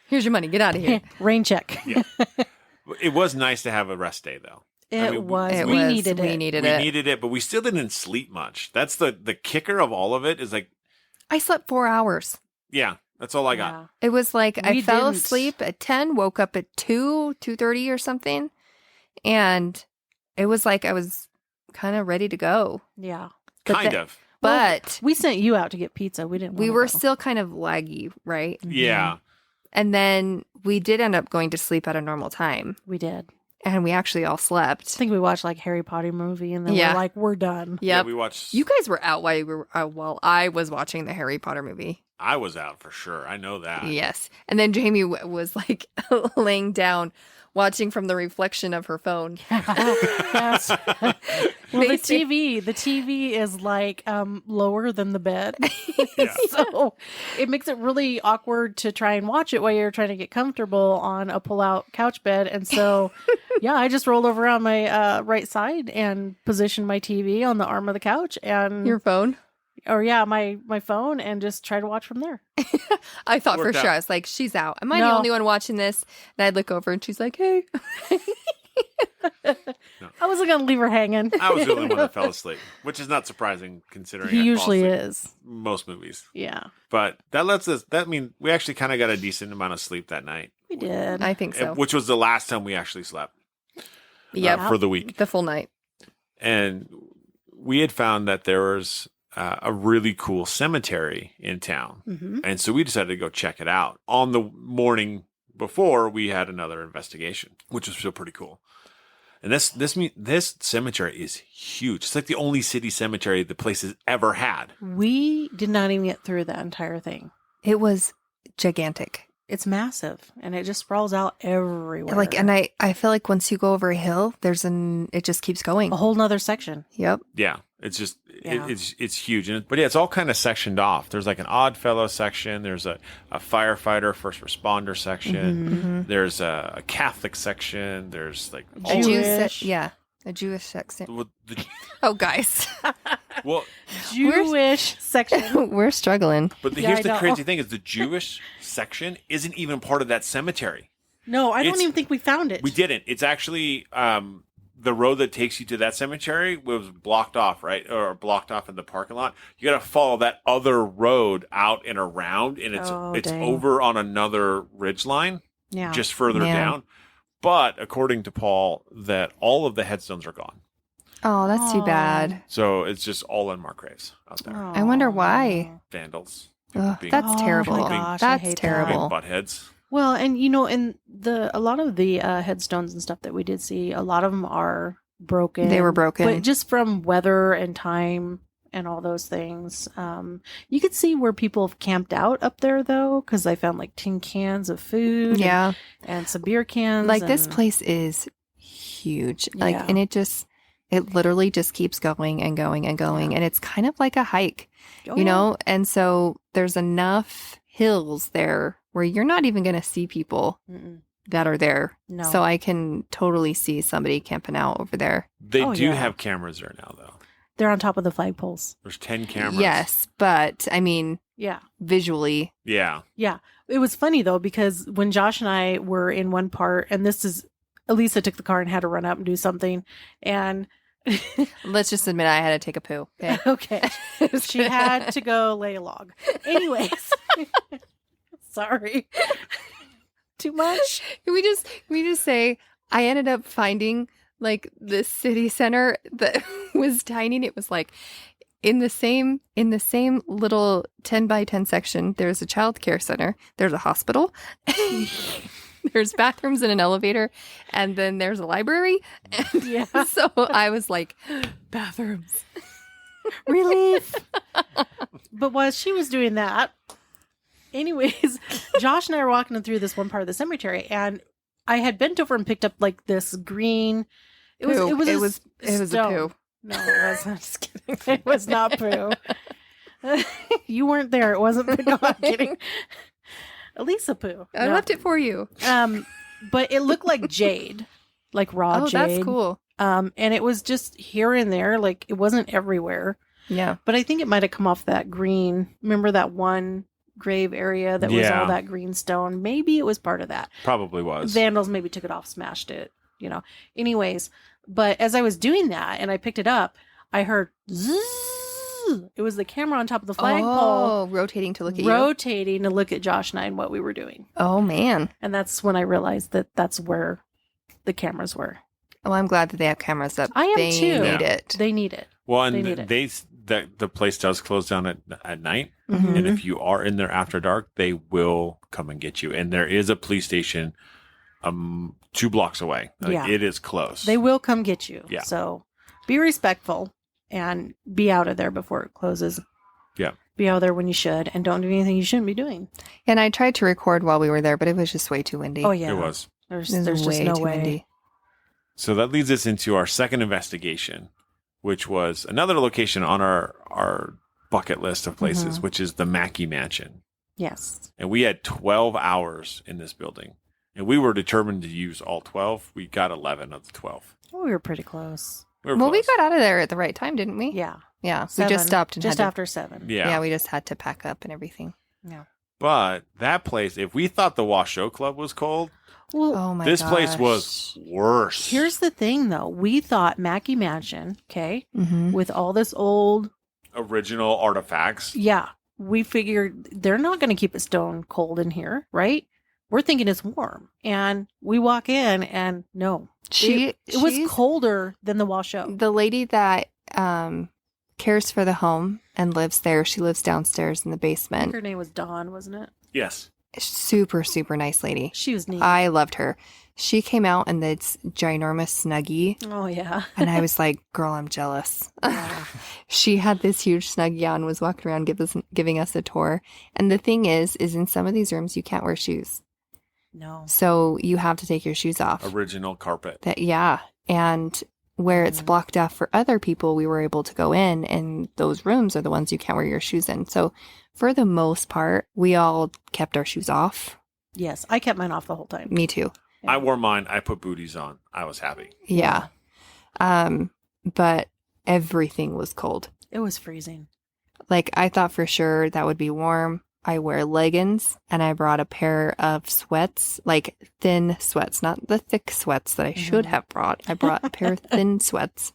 Here's your money. Get out of here. Rain check. Yeah. It was nice to have a rest day, though. It was. It we was. needed We it. needed We it. needed it, but we still didn't sleep much. That's the kicker of all of it is like, I slept 4 hours. yeah, that's all I got. Yeah. It was like I We fell didn't. asleep at 10, woke up at 2:30 or something. And it was like I was kind of ready to go. Yeah. But Kind the- of. But We sent you out to get pizza. We didn't. we wanna were go. still kind of laggy, right? Yeah. And then we did end up going to sleep at a normal time. We did. And we actually all I slept. think we watched like Harry Potter movie, and then Yeah. we're like, we're done. Yeah, Yep. we watched. You guys were out while I was watching the Harry Potter movie. I was out for sure. I know that. Yes. And then Jamie was like laying down, watching from the reflection of her phone. Yes. Well, the Basically. TV is like lower than the bed, Yeah. so it makes it really awkward to try and watch it while you're trying to get comfortable on a pull-out couch bed. And so, yeah, I just rolled over on my right side and positioned my TV on the arm of the couch, and Your phone? my phone, and just try to watch from there. I thought for Worked sure. out. I was like, she's out. Am I the No. only one watching this? And I'd look over and she's like, hey. I wasn't gonna leave her hanging. I was the only one that fell asleep, which is not surprising considering He I fall usually asleep is. most movies. Yeah, But that mean we actually kind of got a decent amount of sleep that night, we did. I think so. which was the last time we actually slept Yep. for the week. The full night. And we had found that there was a really cool cemetery in town. hmm And so we decided to go check it out. On the morning before, we had another investigation, which was still pretty cool. And this cemetery is huge. It's like the only city cemetery the place has ever had. We did not even get through that entire thing. It was gigantic. It's massive, and it just sprawls out everywhere. Like, and I feel like once you go over a hill, it just keeps going. a whole nother section. Yep. Yeah, it's just Yeah. it's huge. But yeah, it's all kind of sectioned off. There's like an Odd Fellow section. There's a firefighter, first responder section. Mm-hmm. There's a Catholic section. There's like Jew- all Jewish. A Jewish section. well, the, Oh, guys. well, Jewish section. We're struggling. but Yeah, here's I the know. crazy thing: is the Jewish section isn't even part of that cemetery. No, I don't It's- even think we found it. We didn't. It's actually the road that takes you to that cemetery was blocked off, right? Or blocked off in the parking lot. You got to follow that other road out and around, and it's Oh, it's dang. over on another ridge line, Yeah. just further Yeah. down. But according to Paul, that all of the headstones are gone. Oh, that's too Aw. bad. So it's just all unmarked graves out there. I wonder why. Vandals. Ugh, Being- that's Oh, terrible. my gosh, I That's hate that. terrible. being buttheads. Well, and and a lot of the headstones and stuff that we did see, a lot of them are broken. They were broken. but just from weather and time and all those things. You could see where people have camped out up there though, because I found like tin cans of food, Yeah. and some beer cans. Like this and- place is huge. Like, Yeah. and it literally just keeps going and going and going. And it's kind of like a hike, Oh, you know? And so there's enough hills there where you're not even going to see people Mm-mm. that are there. No. So I can totally see somebody camping out over there. They Oh, do yeah. have cameras there now, though. They're on top of the flagpoles. There's 10 cameras. Yes. But I mean, Yeah. visually, Yeah. Yeah. It was funny though, because when Josh and I were in one part, and Elisa took the car and had to run up and do something. And let's just admit I had to take a poo. Okay. okay, she had to go lay a log. Anyways, sorry. Too much? Can we just say I ended up finding like this city center that was tiny. And it was like in the same little 10 by 10 section, there's a child care center, there's a hospital, there's bathrooms and an elevator, and then there's a library. And Yeah. so I was like, bathrooms. Relief. But while she was doing that, anyways, Josh and I were walking through this one part of the cemetery, and I had bent over and picked up like this green, It was. Poo. It was. It was a poo. No, it wasn't. Just kidding. It was not poo. You weren't there. It wasn't poo. No, I'm kidding. Elisa poo. I No. left it for you. But it looked like jade, like raw Oh, jade. that's cool. And it was just here and there, like it wasn't everywhere. Yeah. But I think it might have come off that green. Remember that one grave area that was Yeah. all that green stone? Maybe it was part of that. Probably was. Vandals maybe took it off, smashed it, you know. Anyways, but as I was doing that and I picked it up, I heard zzz. It was the camera on top of the flagpole Oh, rotating to look at you. rotating to look at Josh and I and what we were doing. Oh, man. And that's when I realized that that's where the cameras were. Well, I'm glad that they have cameras up. I am they too. need Yeah. it. They need it. well, they and need it. the place does close down at night. Mhm. And if you are in there after dark, they will come and get you. And there is a police station 2 blocks away. Like, Yeah. it is close. They will come get you. Yeah. So be respectful and be out of there before it closes. Yeah. Be out there when you should and don't do anything you shouldn't be doing. And I tried to record while we were there, but it was just way too windy. Oh, yeah. It was. There's It was just way no too way. windy. So that leads us into our second investigation, which was another location on our bucket list of places, Mhm. which is the Mackay Mansion. Yes. And we had 12 hours in this building. And we were determined to use all 12. We got 11 of the 12. Well, we were pretty close. We were Well, we close. got out of there at the right time, didn't we? Yeah. Yeah. We 7, just stopped and just had to, after 7. Yeah. we just had to pack up and everything. Yeah. But that place, if we thought the Washoe Club was cold, Well, Oh my this place gosh. was worse. here's the thing though. We thought Mackay Mansion, okay, Mhm. with all this old, Original artifacts. yeah, we figured they're not going to keep it stone cold in here, right? We're thinking it's warm. And we walk in and no, it was she's colder than the Washoe. the lady that cares for the home and lives there. She lives downstairs in the I think basement. her name was Dawn, wasn't it? Yes. Super, super nice lady. She was neat. I loved her. She came out in this ginormous Snuggie, Oh, yeah. and I was like, girl, I'm jealous. Yeah. She had this huge Snuggie on, was walking around giving us a tour. And the thing is in some of these rooms, you can't wear shoes. No. So you have to take your shoes off. Original carpet. Yeah. And where it's Mhm. blocked off for other people, we were able to go in, and those rooms are the ones you can't wear your shoes in. So for the most part, we all kept our shoes off. Yes, I kept mine off the whole time. Me too. I wore mine. I put booties on. I was happy. Yeah. But everything was cold. It was freezing. Like, I thought for sure that would be warm. I wear leggings, and I brought a pair of sweats, like thin sweats, not the thick sweats that I should Mhm. have brought. I brought a pair of thin sweats,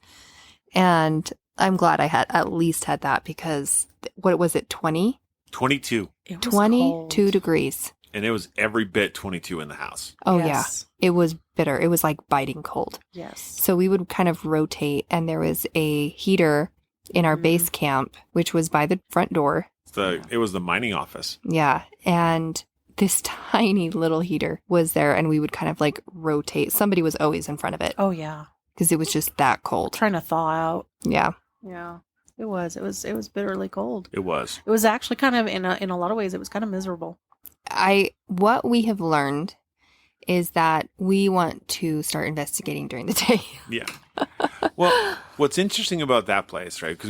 and I'm glad I had at least had that because what was it, 20? 22. It was 22 cold. degrees. And it was every bit 22 in the house. Oh, Yes. yeah. It was bitter. It was like biting cold. Yes. So we would kind of rotate, and there was a heater in our Mhm. base camp, which was by the front door. It was the mining office. Yeah. And this tiny little heater was there, and we would kind of like rotate. Somebody was always in front of it Oh, yeah. because it was just that cold. Trying to thaw out. Yeah. Yeah. It was bitterly cold. It was. It was actually kind of in a lot of ways it was kind of miserable. What we have learned is that we want to start investigating during the day. Yeah. Well, what's interesting about that place, right? Because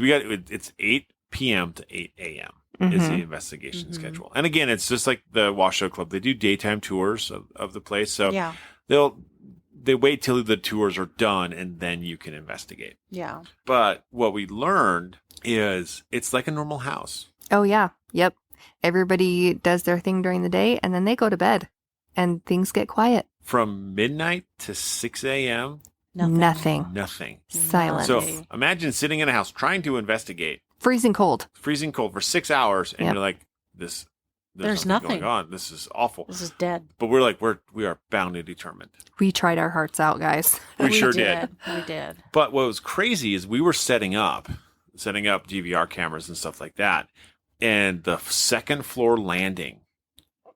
it's 8 p.m. to 8 a.m. is the Mhm. investigation Mhm. schedule. And again, it's just like the Washoe Club. They do daytime tours of the place. So Yeah. they wait till the tours are done and then you can investigate. Yeah. But what we learned is it's like a normal house. Oh, yeah. Yep. Everybody does their thing during the day, and then they go to bed, and things get quiet. From midnight to 6 a.m., Nothing. nothing. Silence. So Okay. imagine sitting in a house trying to investigate, Freezing cold. freezing cold for 6 hours, and Yep. you're like, There's there's nothing. going on. This is awful. This is dead. But we're like, we are bound and determined. We tried our hearts out, guys. We sure did. We did. But what was crazy is we were setting up DVR cameras and stuff like that. And the second floor landing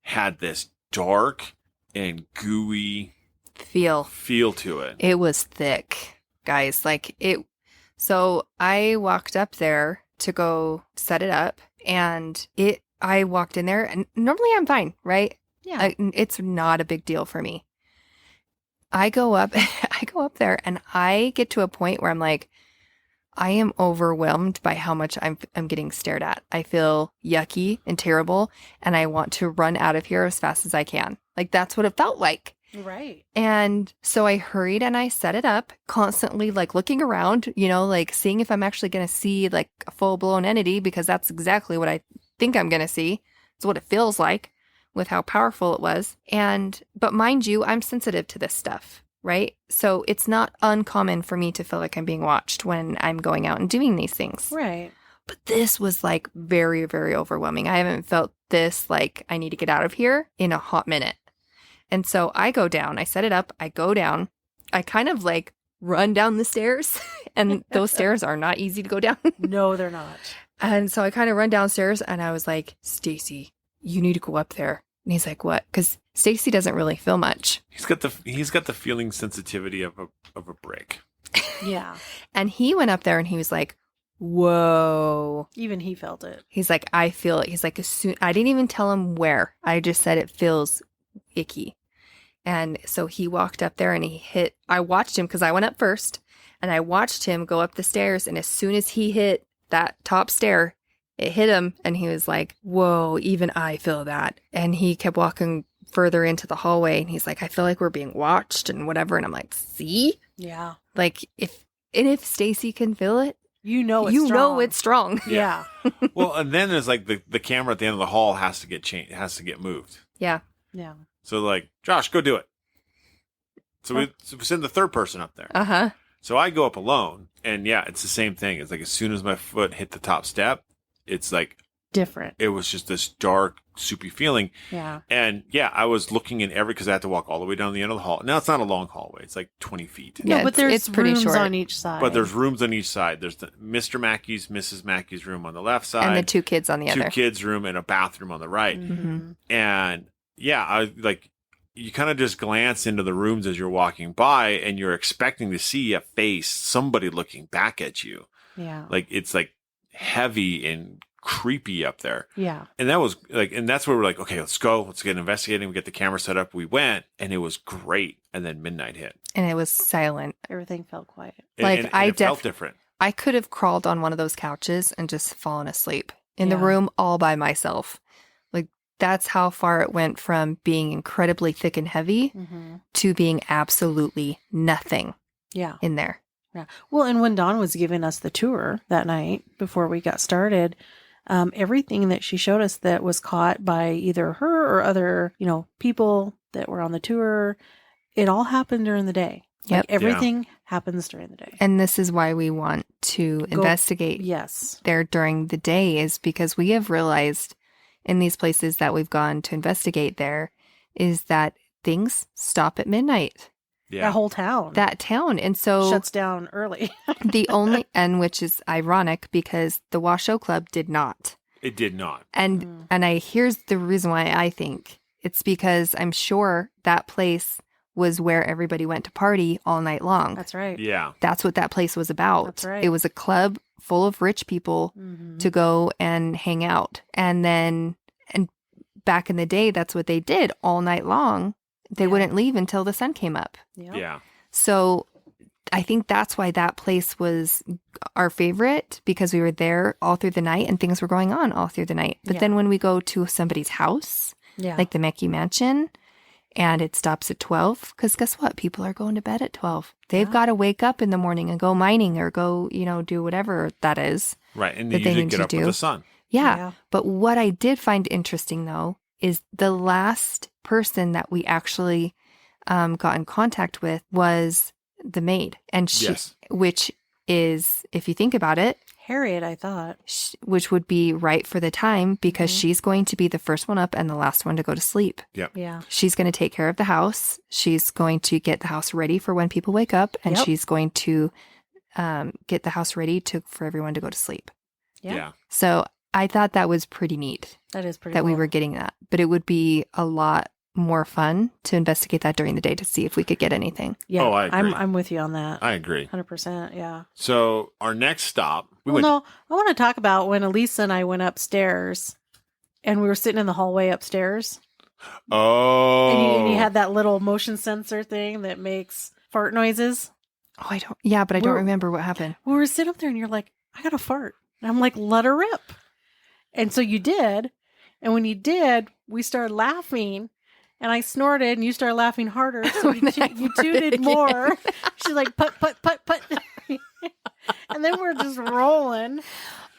had this dark and gooey Feel. feel to it. It was thick, guys. So I walked up there to go set it up, and I walked in there, and normally I'm fine, right? Yeah. It's not a big deal for me. I go up, I I go up there and I get to a point where I'm like, I am overwhelmed by how much I'm getting stared at. I feel yucky and terrible, and I want to run out of here as fast as I can. Like, that's what it felt like. Right. And so I hurried and I set it up, constantly like looking around, you know, like seeing if I'm actually going to see like a full-blown entity, because that's exactly what I think I'm going to see. It's what it feels like with how powerful it was. But mind you, I'm sensitive to this stuff. Right? So it's not uncommon for me to feel like I'm being watched when I'm going out and doing these things. Right. But this was like very, very overwhelming. I haven't felt this like I need to get out of here in a hot minute. And so I go down, I set it up, I go down, I kind of like run down the stairs, and those stairs are not easy to go down. No, they're not. And so I kind of run downstairs and I was like, Stacy, you need to go up there. And he's like, what? Because Stacy doesn't really feel much. He's got the feeling sensitivity of a brick. Yeah. And he went up there and he was like, whoa. Even he felt it. He's like, I feel it. He's like, as soon, I didn't even tell him where. I just said it feels icky. And so he walked up there and I watched him because I went up first, and I watched him go up the stairs. And as soon as he hit that top stair, it hit him, and he was like, whoa, even I feel that. And he kept walking further into the hallway, and he's like, I feel like we're being watched and whatever. And I'm like, see? Yeah. Like, if Stacy can feel it, you know it's strong. Yeah. Well, and then there's like the camera at the end of the hall has to get changed, has to get moved. Yeah. Yeah. So like, Josh, go do it. So we send the third person up there. Uh-huh. So I go up alone, and yeah, it's the same thing. It's like as soon as my foot hit the top step, it's like different. It was just this dark, soupy feeling. Yeah. And yeah, I was looking in because I had to walk all the way down the end of the hall. Now, it's not a long hallway. It's like 20 feet. No, Yeah, but there's it's pretty rooms short on each side. But there's rooms on each side. There's the Mr. Mackey's, Mrs. Mackey's room on the left side. And the two kids on the two other. kids' room and a bathroom on the right. Mm-hmm. And yeah, you kind of just glance into the rooms as you're walking by, and you're expecting to see a face, somebody looking back at you. Yeah. Like, it's like heavy and creepy up there. Yeah. And that was like, and that's where we're like, okay, let's go. Let's get investigating. We get the camera set up. We went, and it was great. And then midnight hit. And it was silent. Everything felt quiet. Like, and it felt different. I could have crawled on one of those couches and just fallen asleep in the Yeah. room all by myself. Like, that's how far it went from being incredibly thick and heavy Mm-hmm. to being absolutely nothing Yeah. in there. Yeah. Well, and when Dawn was giving us the tour that night before we got started, everything that she showed us that was caught by either her or other, people that were on the tour, it all happened during the day. Yep. Like, everything happens during the day. And this is why we want to investigate Yes. there during the day, is because we have realized in these places that we've gone to investigate there is that things stop at midnight. Yeah. That whole town. That town. And so shuts down early. which is ironic because the Washoe Club did not. It did not. And here's the reason why I think it's because I'm sure that place was where everybody went to party all night long. That's right. Yeah. That's what that place was about. That's right. It was a club full of rich people Mm-hmm. to go and hang out. And back in the day, that's what they did all night long. They wouldn't leave until the sun came up. Yep. Yeah. So I think that's why that place was our favorite, because we were there all through the night and things were going on all through the night. But then when we go to somebody's house, like the Mackay Mansion, and it stops at 12, because guess what? People are going to bed at 12. They've got to wake up in the morning and go mining or go, do whatever that is. Right. And that they usually need get to up do. with the sun. Yeah. But what I did find interesting, though, is the last person that we actually got in contact with was the maid. And she, which is, if you think about it, Harriet, I thought. Which would be right for the time, because she's going to be the first one up and the last one to go to sleep. Yep. Yeah. She's going to take care of the house. She's going to get the house ready for when people wake up. And she's going to get the house ready for everyone to go to sleep. Yeah. So I thought that was pretty neat. That is pretty that cool. we were getting that. But it would be a lot more fun to investigate that during the day to see if we could get anything. Yeah. Oh, I agree. I'm with you on that. I agree. 100%. Yeah. So our next stop, I want to talk about when Elisa and I went upstairs and we were sitting in the hallway upstairs. Oh. And you had that little motion sensor thing that makes Fart noises. Oh, yeah, but I don't We're- remember what happened. We were sitting up there and you're like, I got to fart. And I'm like, let her rip. And so you did. And when you did, we started laughing. And I snorted and you started laughing harder. So When I you farted tooted again. more. She's like, put. And then we're just rolling.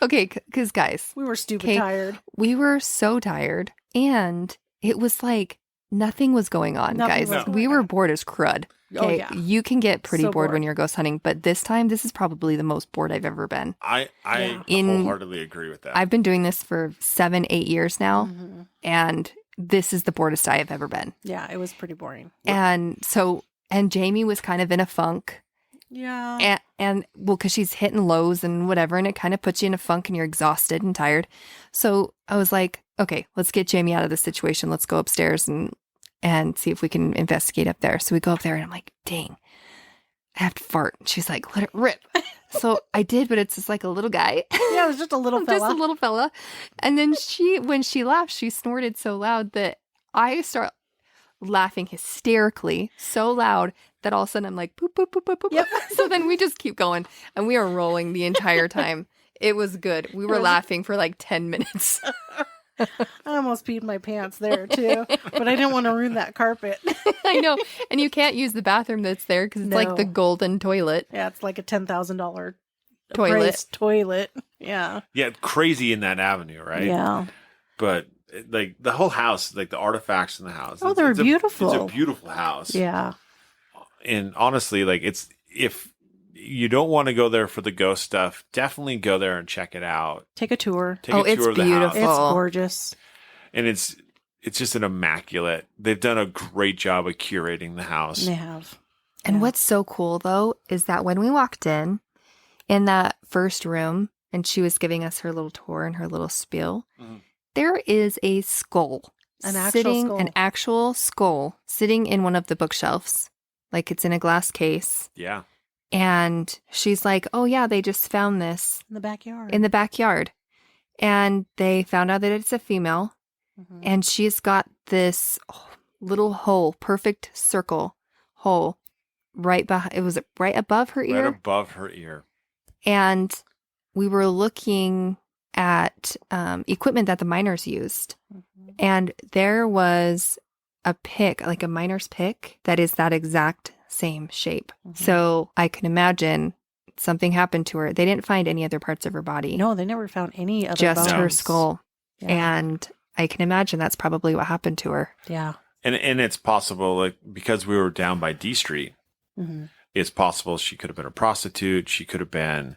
Okay, because guys, We were stupid Okay. tired. we were so tired, and it was like nothing was going on, Nothing guys. was We going were on. bored as crud. Oh, Okay, yeah. you can get pretty So bored when bored. you're ghost hunting, but this time, this is probably the most bored I've ever been. I Yeah. wholeheartedly agree with that. I've been doing this for 7-8 years now, Mhm. and this is the boredest I have ever been. Yeah, it was pretty boring. And Jamie was kind of in a funk. Yeah. And well, because she's hitting lows and whatever, and it kind of puts you in a funk and you're exhausted and tired. So I was like, okay, let's get Jamie out of this situation. Let's go upstairs and see if we can investigate up there. So we go up there and I'm like, dang, I have to fart. And she's like, let it rip. So I did, but it's just like a little guy. Yeah, it was just a little fella. Just a little fella. And then when she laughed, she snorted so loud that I start laughing hysterically, so loud that all of a sudden I'm like, poop, poop, poop, poop, poop. Yep. So then we just keep going and we are rolling the entire time. It was good. We were was- laughing for like 10 minutes. I almost peed my pants there too, but I didn't want to ruin that carpet. I know. And you can't use the bathroom that's there because it's like the No. golden toilet. Yeah, it's like a $10,000 Toilet. priced toilet. Yeah. Yeah, crazy in that avenue, right? Yeah. But like the whole house, like the artifacts in the house. Oh, they're beautiful. It's a beautiful house. Yeah. And honestly, like if you don't want to go there for the ghost stuff, definitely go there and check it out. Take a tour. Take Oh, a tour it's of the beautiful. house. It's Oh. gorgeous. And it's just an immaculate. They've done a great job of curating the house. They have. And Yeah. what's so cool though is that when we walked in that first room and she was giving us her little tour and her little spiel, Mhm. there is a skull. An actual skull. An actual skull sitting in one of the bookshelves. Like it's in a glass case. Yeah. And she's like, oh yeah, they just found this In the backyard. in the backyard. And they found out that it's a female. Mhm. And she's got this little hole, perfect circle hole right behind. It was right above her ear. Right above her ear. And we were looking at equipment that the miners used. Mhm. And there was a pick, like a miner's pick, that is that exact same shape. Mhm. So I can imagine something happened to her. They didn't find any other parts of her body, No, they never found any other just her bones. skull. Yeah. And I can imagine that's probably what happened to her. Yeah. And it's possible, like, because we were down by D Street, Mhm. it's possible she could have been a prostitute. She could have been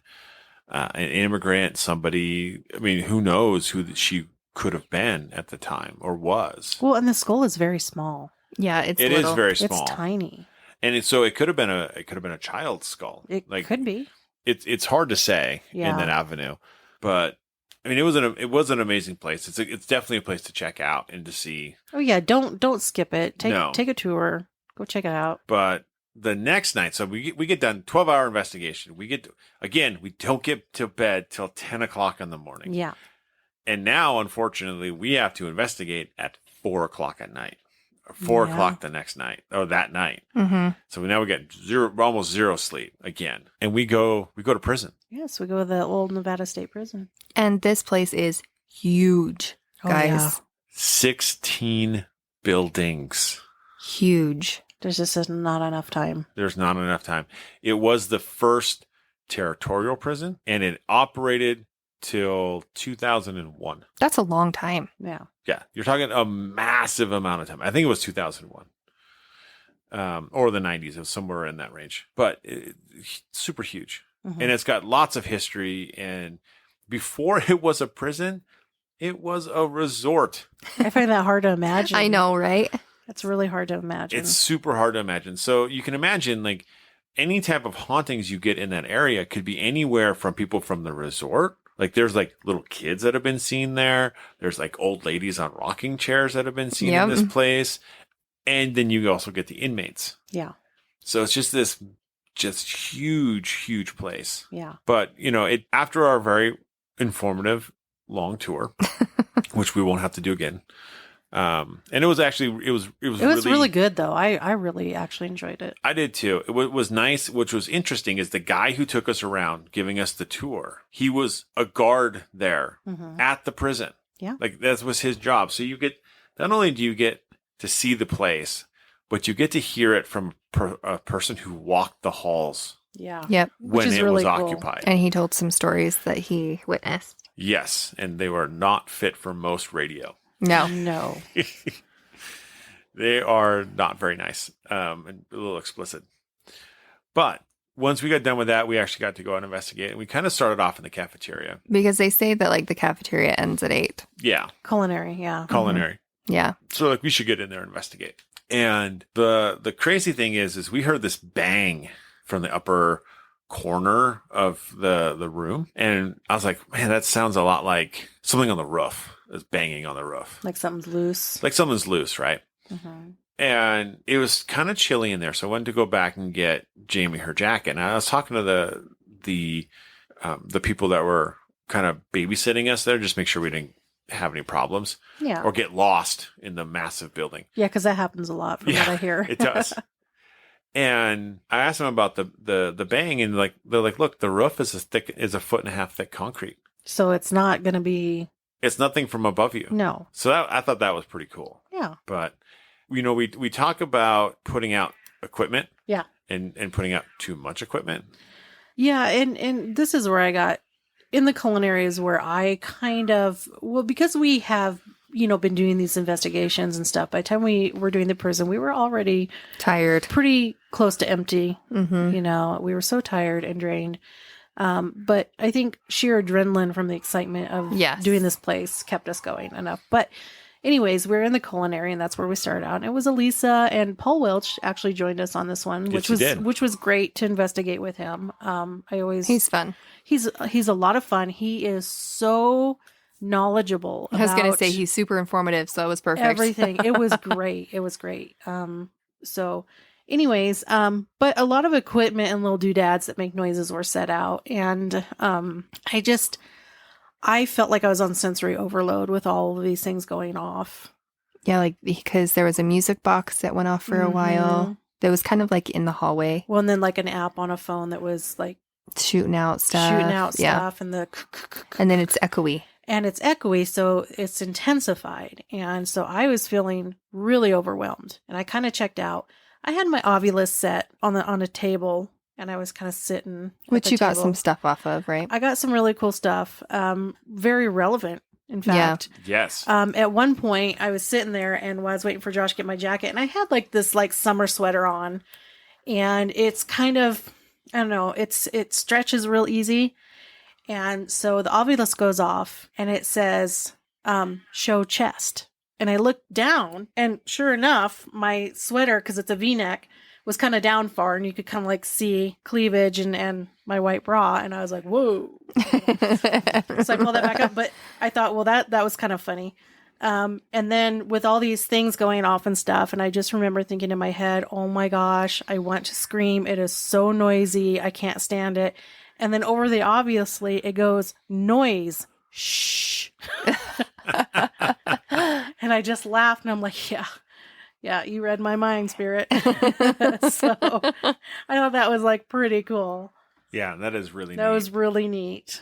an immigrant, somebody. I mean, who knows who she could have been at the time or was. Well, and the skull is very small. Yeah, it's It is little. very small. It's tiny. And so it could have been a child's skull. It like could be. it's hard to say in Yeah. that avenue, but I mean, it was an amazing place. It's definitely a place to check out and to see. Oh yeah, don't skip it. No. Take a tour. Go check it out. But the next night, so we get done 12-hour investigation. We don't get to bed till 10 o'clock in the morning. Yeah. And now, unfortunately, we have to investigate at 4 o'clock at night, or 4 Yeah. o'clock the next night, or that night. Mm-hmm. So now we get almost zero sleep again, and we go to prison. Yes, we go to the old Nevada State Prison. And this place is huge, Oh, guys. yeah. 16 buildings. Huge. There's just not enough time. There's not enough time. It was the first territorial prison, and it operated till 2001. That's a long time. Yeah. Yeah, you're talking a massive amount of time. I think it was 2001. Or the 90s. It was somewhere in that range. But super huge. Mhm. And it's got lots of history. And before it was a prison, it was a resort. I find that hard to imagine. I know, right? It's really hard to imagine. It's super hard to imagine. So you can imagine, like, any type of hauntings you get in that area could be anywhere from people from the resort. Like, there's like little kids that have been seen there. There's like old ladies on rocking chairs that have been seen Yep. in this place. And then you also get the inmates. Yeah. So it's just this huge place. Yeah. But, after our very informative long tour, which we won't have to do again, And it was actually, it was really good though. I really actually enjoyed it. I did too. It was nice. Which was interesting is the guy who took us around giving us the tour. He was a guard there at the prison. Yeah. Like that was his job. So you get, not only do you get to see the place, but you get to hear it from a person who walked the halls. Yeah. Yep. When it really was cool. occupied. And he told some stories that he witnessed. Yes. And they were not fit for most radio. No. They are not very nice and a little explicit. But once we got done with that, we actually got to go out and investigate. And we kind of started off in the cafeteria. Because they say that like the cafeteria ends at 8. Yeah. Culinary, yeah. Culinary. Yeah. So like we should get in there and investigate. And the crazy thing is we heard this bang from the upper corner of the room. And I was like, man, that sounds a lot like something on the roof. Is banging on the roof. Like something's loose. Like something's loose, right? Mm-hmm. And it was kind of chilly in there. So I went to go back and get Jamie her jacket. And I was talking to the people that were kind of babysitting us there, just make sure we didn't have any problems. Yeah. Or get lost in the massive building. Yeah, because that happens a lot from what I hear. It does. And I asked them about the bang, and they're like, look, the roof is a foot and a half thick concrete. So it's not going to be. It's nothing from above you. No. So I thought that was pretty cool. Yeah. But, we talk about putting out equipment. Yeah. And putting out too much equipment. Yeah. And this is where I got in the culinary is where I kind of, because we have, been doing these investigations and stuff. By the time we were doing the prison, we were already tired, pretty close to empty. Mm-hmm. We were so tired and drained. But I think sheer adrenaline from the excitement of doing this place kept us going enough. But anyways, we're in the culinary and that's where we started out. And it was Elisa and Paul Welch actually joined us on this one, which was great to investigate with him. He's fun. He's a lot of fun. He is so knowledgeable. I was going to say he's super informative. So it was perfect. Everything. It was great. It was great. So anyways, but a lot of equipment and little doodads that make noises were set out. And I felt like I was on sensory overload with all of these things going off. Yeah, like because there was a music box that went off for a while. That was kind of like in the hallway. Well, and then like an app on a phone that was like shooting out stuff. And and then it's echoey. And it's echoey, so it's intensified. And so I was feeling really overwhelmed. And I kind of checked out. I had my Ovilus set on a table, and I was kind of sitting. Which you got some stuff off of, right? I got some really cool stuff. Very relevant, in fact. Yeah. Yes. At one point, I was sitting there, and while I was waiting for Josh to get my jacket, and I had like this like summer sweater on, and it's kind of, I don't know, it stretches real easy. And so the Ovilus goes off, and it says, show chest. And I looked down, and sure enough, my sweater, because it's a V-neck, was kind of down far, and you could kind of like see cleavage and my white bra. And I was like, whoa. So I pulled that back up. But I thought, well, that was kind of funny. And then with all these things going off and stuff, and I just remember thinking in my head, oh my gosh, I want to scream. It is so noisy. I can't stand it. And then over the obviously, it goes, noise. Shh. And I just laughed, and I'm like, yeah, you read my mind, spirit. So I thought that was like pretty cool. Yeah, that is really neat. That was really neat.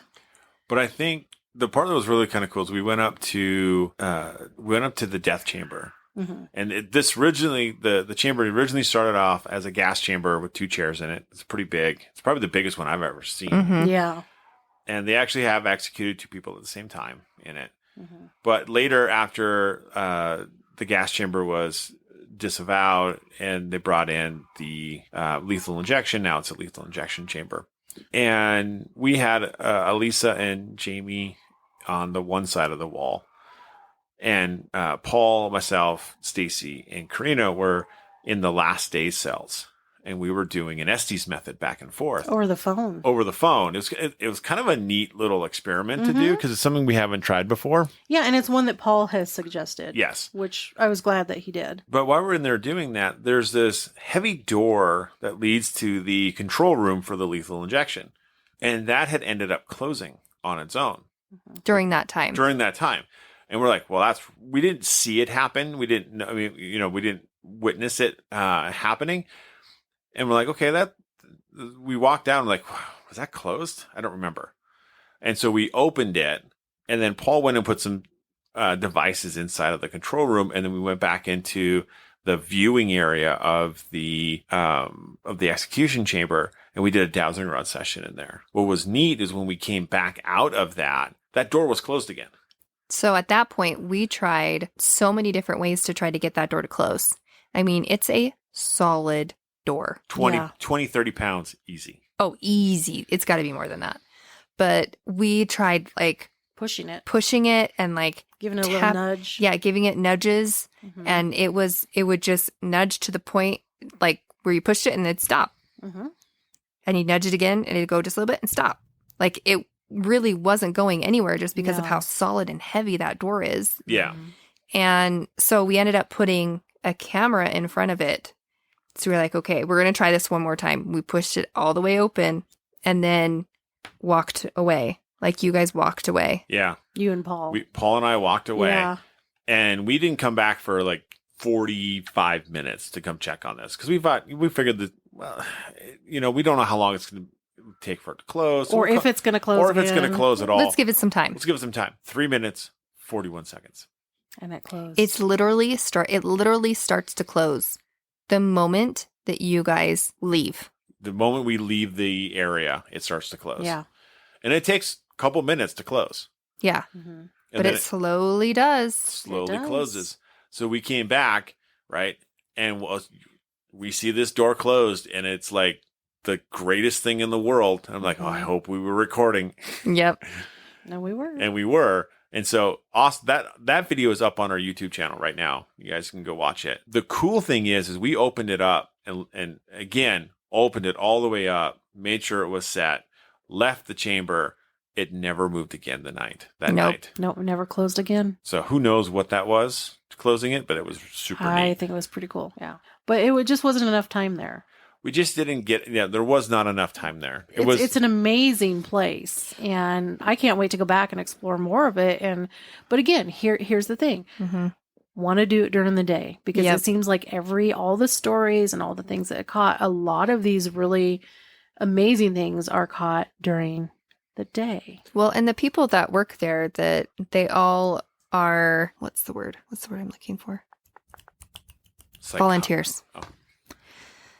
But I think the part that was really kind of cool is we went up to the death chamber. Mm-hmm. And this originally, the chamber originally started off as a gas chamber with 2 chairs in it. It's pretty big. It's probably the biggest one I've ever seen. Mm-hmm. Yeah. And they actually have executed 2 people at the same time in it. Mm-hmm. But later, after the gas chamber was disavowed and they brought in the lethal injection, now it's a lethal injection chamber. And we had Elisa and Jamie on the one side of the wall. And Paul, myself, Stacy, and Karina were in the last days cells. And we were doing an Estes method back and forth. Over the phone. It was kind of a neat little experiment to do because it's something we haven't tried before. Yeah, and it's one that Paul has suggested. Yes. Which I was glad that he did. But while we're in there doing that, there's this heavy door that leads to the control room for the lethal injection. And that had ended up closing on its own. During that time. And we're like, well, we didn't see it happen. We didn't know, we didn't witness it happening. And we're like, okay, we walked down, like, was that closed? I don't remember. And so we opened it, and then Paul went and put some devices inside of the control room, and then we went back into the viewing area of the execution chamber, and we did a dowsing rod session in there. What was neat is when we came back out of that door was closed again. So at that point, we tried so many different ways to try to get that door to close. I mean, it's a solid door. 20, 30 pounds, easy. Oh, easy. It's got to be more than that. But we tried like pushing it and like giving it a little nudge. Yeah, giving it nudges. Mm-hmm. And it would just nudge to the point like where you pushed it and it'd stop. Mm-hmm. And you nudge it again and it'd go just a little bit and stop. Like it really wasn't going anywhere just because of how solid and heavy that door is. Yeah. Mm-hmm. And so we ended up putting a camera in front of it. So we're like, okay, we're going to try this one more time. We pushed it all the way open and then walked away. Like you guys walked away. Yeah. You and Paul. Paul and I walked away. Yeah. And we didn't come back for like 45 minutes to come check on this. Because we figured that, well, we don't know how long it's going to take for it to close. Or if it's going to close. Or if it's going to close at all. Let's give it some time. 3 minutes, 41 seconds. And it closed. It literally starts to close the moment that you guys leave. The moment we leave the area, it starts to close. Yeah. And it takes a couple minutes to close. Yeah. Mm-hmm. But it slowly does. Slowly closes. So we came back, right? And we see this door closed, and it's like the greatest thing in the world. I'm like, I hope we were recording. Yep. And we were. And we were. And so that video is up on our YouTube channel right now. You guys can go watch it. The cool thing is we opened it up and again, opened it all the way up, made sure it was set, left the chamber. It never moved again night. Nope, never closed again. So who knows what that was closing it, but it was super neat. I think it was pretty cool. Yeah. But it just wasn't enough time there. We just didn't there was not enough time there. It's an amazing place, and I can't wait to go back and explore more of it. But again, here's the thing. Mm-hmm. Want to do it during the day because it seems like all the stories and all the things that it caught, a lot of these really amazing things are caught during the day. Well, and the people that work there, that they all are, what's the word I'm looking for? Volunteers. Oh.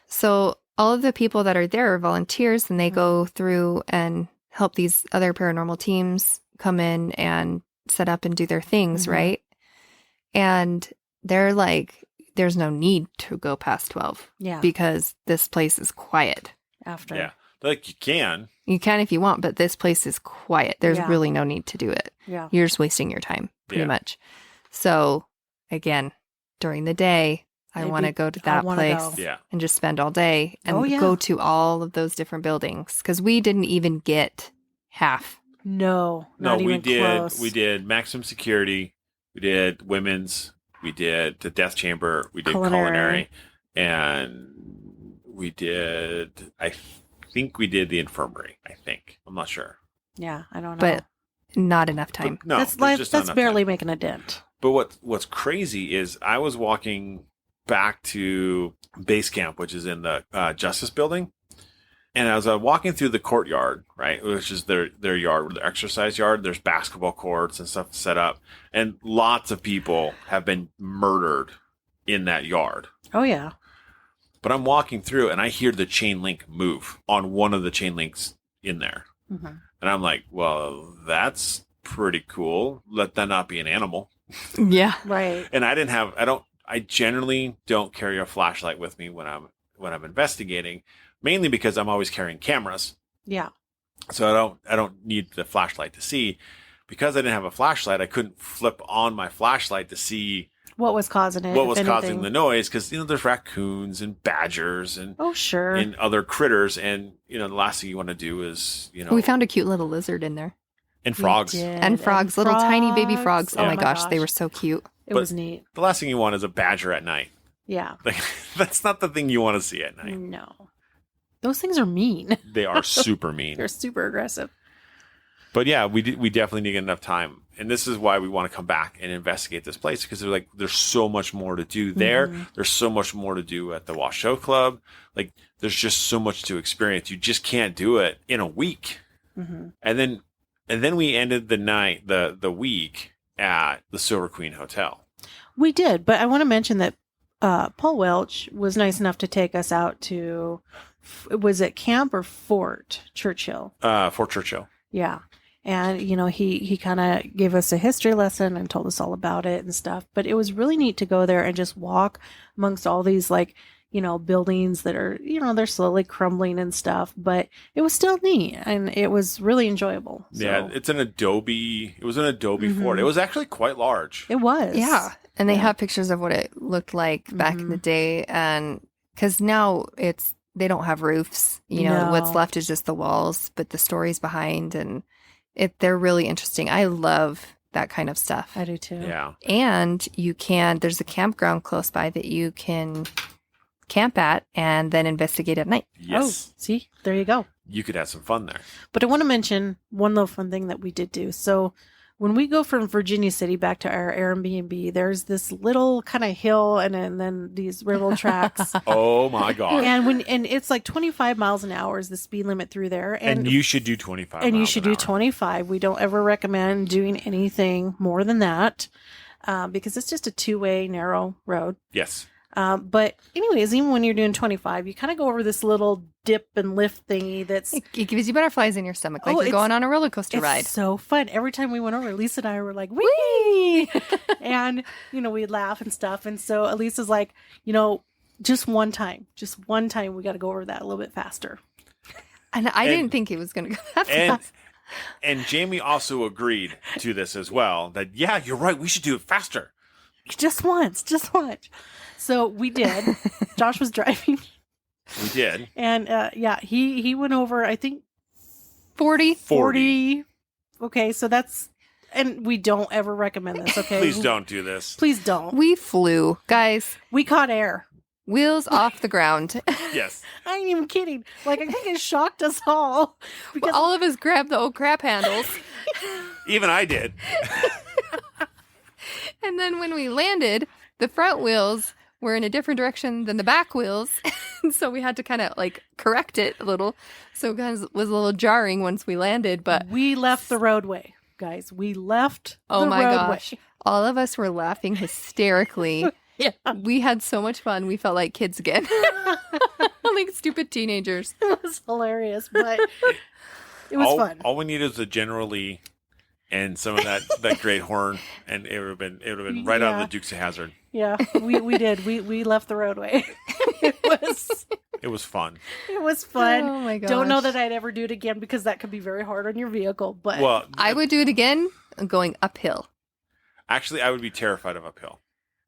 So all of the people that are there are volunteers, and they go through and help these other paranormal teams come in and set up and do their things, right? And they're like, there's no need to go past 12 because this place is quiet. After. Yeah. Like you can. You can if you want, but this place is quiet. There's really no need to do it. Yeah. You're just wasting your time, pretty much. So, again, during the day, I want to go to that place and just spend all day and go to all of those different buildings. Because we didn't even get half. No, not even close. We did maximum security. We did women's. We did the death chamber. We did culinary. And we did, I think we did the infirmary. I'm not sure. Yeah, I don't know. But not enough time. But no, that's barely making a dent. But what's crazy is I was walking back to base camp, which is in the Justice Building. And as I was walking through the courtyard, right, which is their yard, their exercise yard, there's basketball courts and stuff set up. And lots of people have been murdered in that yard. Oh, yeah. But I'm walking through and I hear the chain link move on one of the chain links in there. Mm-hmm. And I'm like, well, that's pretty cool. Let that not be an animal. Yeah. Right. And I generally don't carry a flashlight with me when I'm investigating, mainly because I'm always carrying cameras. Yeah. So I don't need the flashlight to see. Because I didn't have a flashlight, I couldn't flip on my flashlight to see what was causing it. What was causing the noise? Because there's raccoons and badgers and and other critters, and the last thing you want to do is We found a cute little lizard in there. And frogs. And frogs, little tiny baby frogs. Oh my gosh, they were so cute. It was neat. The last thing you want is a badger at night. Yeah. That's not the thing you want to see at night. No. Those things are mean. They are super mean. They're super aggressive. But yeah, we definitely need to get enough time. And this is why we want to come back and investigate this place, because there's so much more to do there. Mm-hmm. There's so much more to do at the Washoe Club. Like, there's just so much to experience. You just can't do it in a week. Mm-hmm. And then we ended the week at the Silver Queen Hotel. We did, but I want to mention that Paul Welch was nice enough to take us out to, was it Camp or Fort Churchill? Fort Churchill. Yeah. And, he kind of gave us a history lesson and told us all about it and stuff. But it was really neat to go there and just walk amongst all these, buildings that are, they're slowly crumbling and stuff. But it was still neat, and it was really enjoyable. So. Yeah, it was an Adobe fort. It was actually quite large. It was. Yeah. And they have pictures of what it looked like back in the day. And because now they don't have roofs. No. What's left is just the walls, but the stories behind, and they're really interesting. I love that kind of stuff. I do too. Yeah. And there's a campground close by that you can camp at and then investigate at night. Yes. Oh, see, there you go. You could have some fun there. But I want to mention one little fun thing that we did do. So when we go from Virginia City back to our Airbnb, there's this little kind of hill and then these railroad tracks. Oh my God. And it's like 25 miles an hour is the speed limit through there. And you should do 25 And you miles should an do hour. 25. We don't ever recommend doing anything more than that because it's just a two-way narrow road. Yes. But anyways, even when you're doing 25, you kind of go over this little dip and lift thingy that's... It gives you butterflies in your stomach, like Oh, you're going on a roller coaster it's ride. so fun. Every time we went over, Lisa and I were like, wee! And, we'd laugh and stuff. And so Elisa's like, just one time we got to go over that a little bit faster. And I didn't think it was going to go that fast. And Jamie also agreed to this as well, that, yeah, you're right, we should do it faster. Just once. So we did. Josh was driving. We did. And he went over, I think, 40. Okay, so that's, and we don't ever recommend this, okay? Please don't do this. Please don't. We flew, guys. We caught air. Wheels off the ground. Yes. I ain't even kidding. I think it shocked us all. Because All of us grabbed the old crap handles. Even I did. And then when we landed, the front wheels were in a different direction than the back wheels. And so we had to kind of correct it a little. So it kind of was a little jarring once we landed, but we left the roadway, guys. We left oh the my roadway. gosh. All of us were laughing hysterically. Yeah. We had so much fun. We felt like kids again. Like stupid teenagers. It was hilarious, but it was fun. All we need is a General Lee and some of that great horn, and it would have been right out of the Dukes of Hazzard. Yeah, we did. We left the roadway. It was fun. It was fun. Oh my gosh. Don't know that I'd ever do it again because that could be very hard on your vehicle. But Well, I would do it again going uphill. actually, I would be terrified of uphill.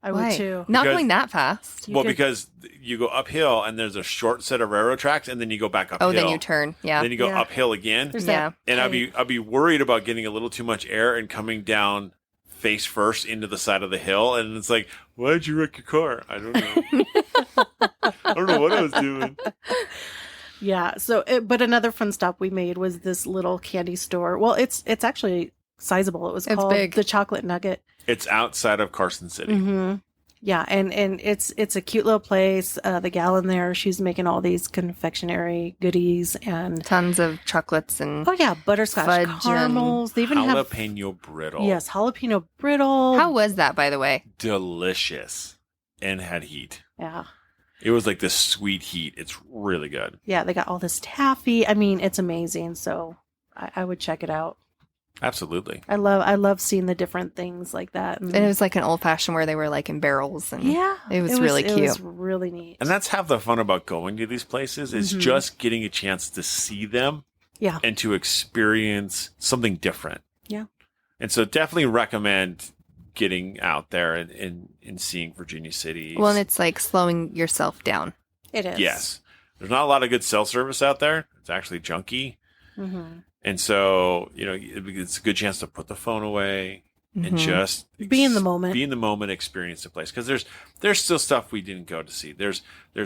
I would Why? too. Not Because- going that fast. You could- Because you go uphill and there's a short set of railroad tracks, and then you go back uphill. Oh, then you turn. Yeah. Then you go Yeah. uphill again. There's Yeah. that. And I'd be worried about getting a little too much air and coming down face first into the side of the hill. And it's like, why did you wreck your car? I don't know. I don't know what I was doing. Yeah. So, but another fun stop we made was this little candy store. Well, it's actually sizable. It was It's called big. the Chocolate Nugget. It's outside of Carson City. Mm-hmm. Yeah, and it's a cute little place. The gal in there, she's making all these confectionery goodies and Tons of chocolates and butterscotch Fudge and caramels. They even have Jalapeno brittle. jalapeno brittle. how was that, by the way? Delicious. And had heat. Yeah. It was like this sweet heat. It's really good. Yeah, they got all this taffy. I mean, it's amazing. So I would check it out. Absolutely. I love seeing the different things like that. And it was like an old fashioned where they were in barrels and yeah, it was really It cute. was really neat. And that's half the fun about going to these places is Mhm. just getting a chance to see them Yeah. and to experience something different. Yeah. And so definitely recommend getting out there and seeing Virginia City. Well, and it's slowing yourself down. It is. Yes. There's not a lot of good cell service out there. It's actually junky. Mm-hmm. And so, it's a good chance to put the phone away and Mhm. just Be in the moment. Be in the moment, experience the place. Because there's still stuff we didn't go to see. There's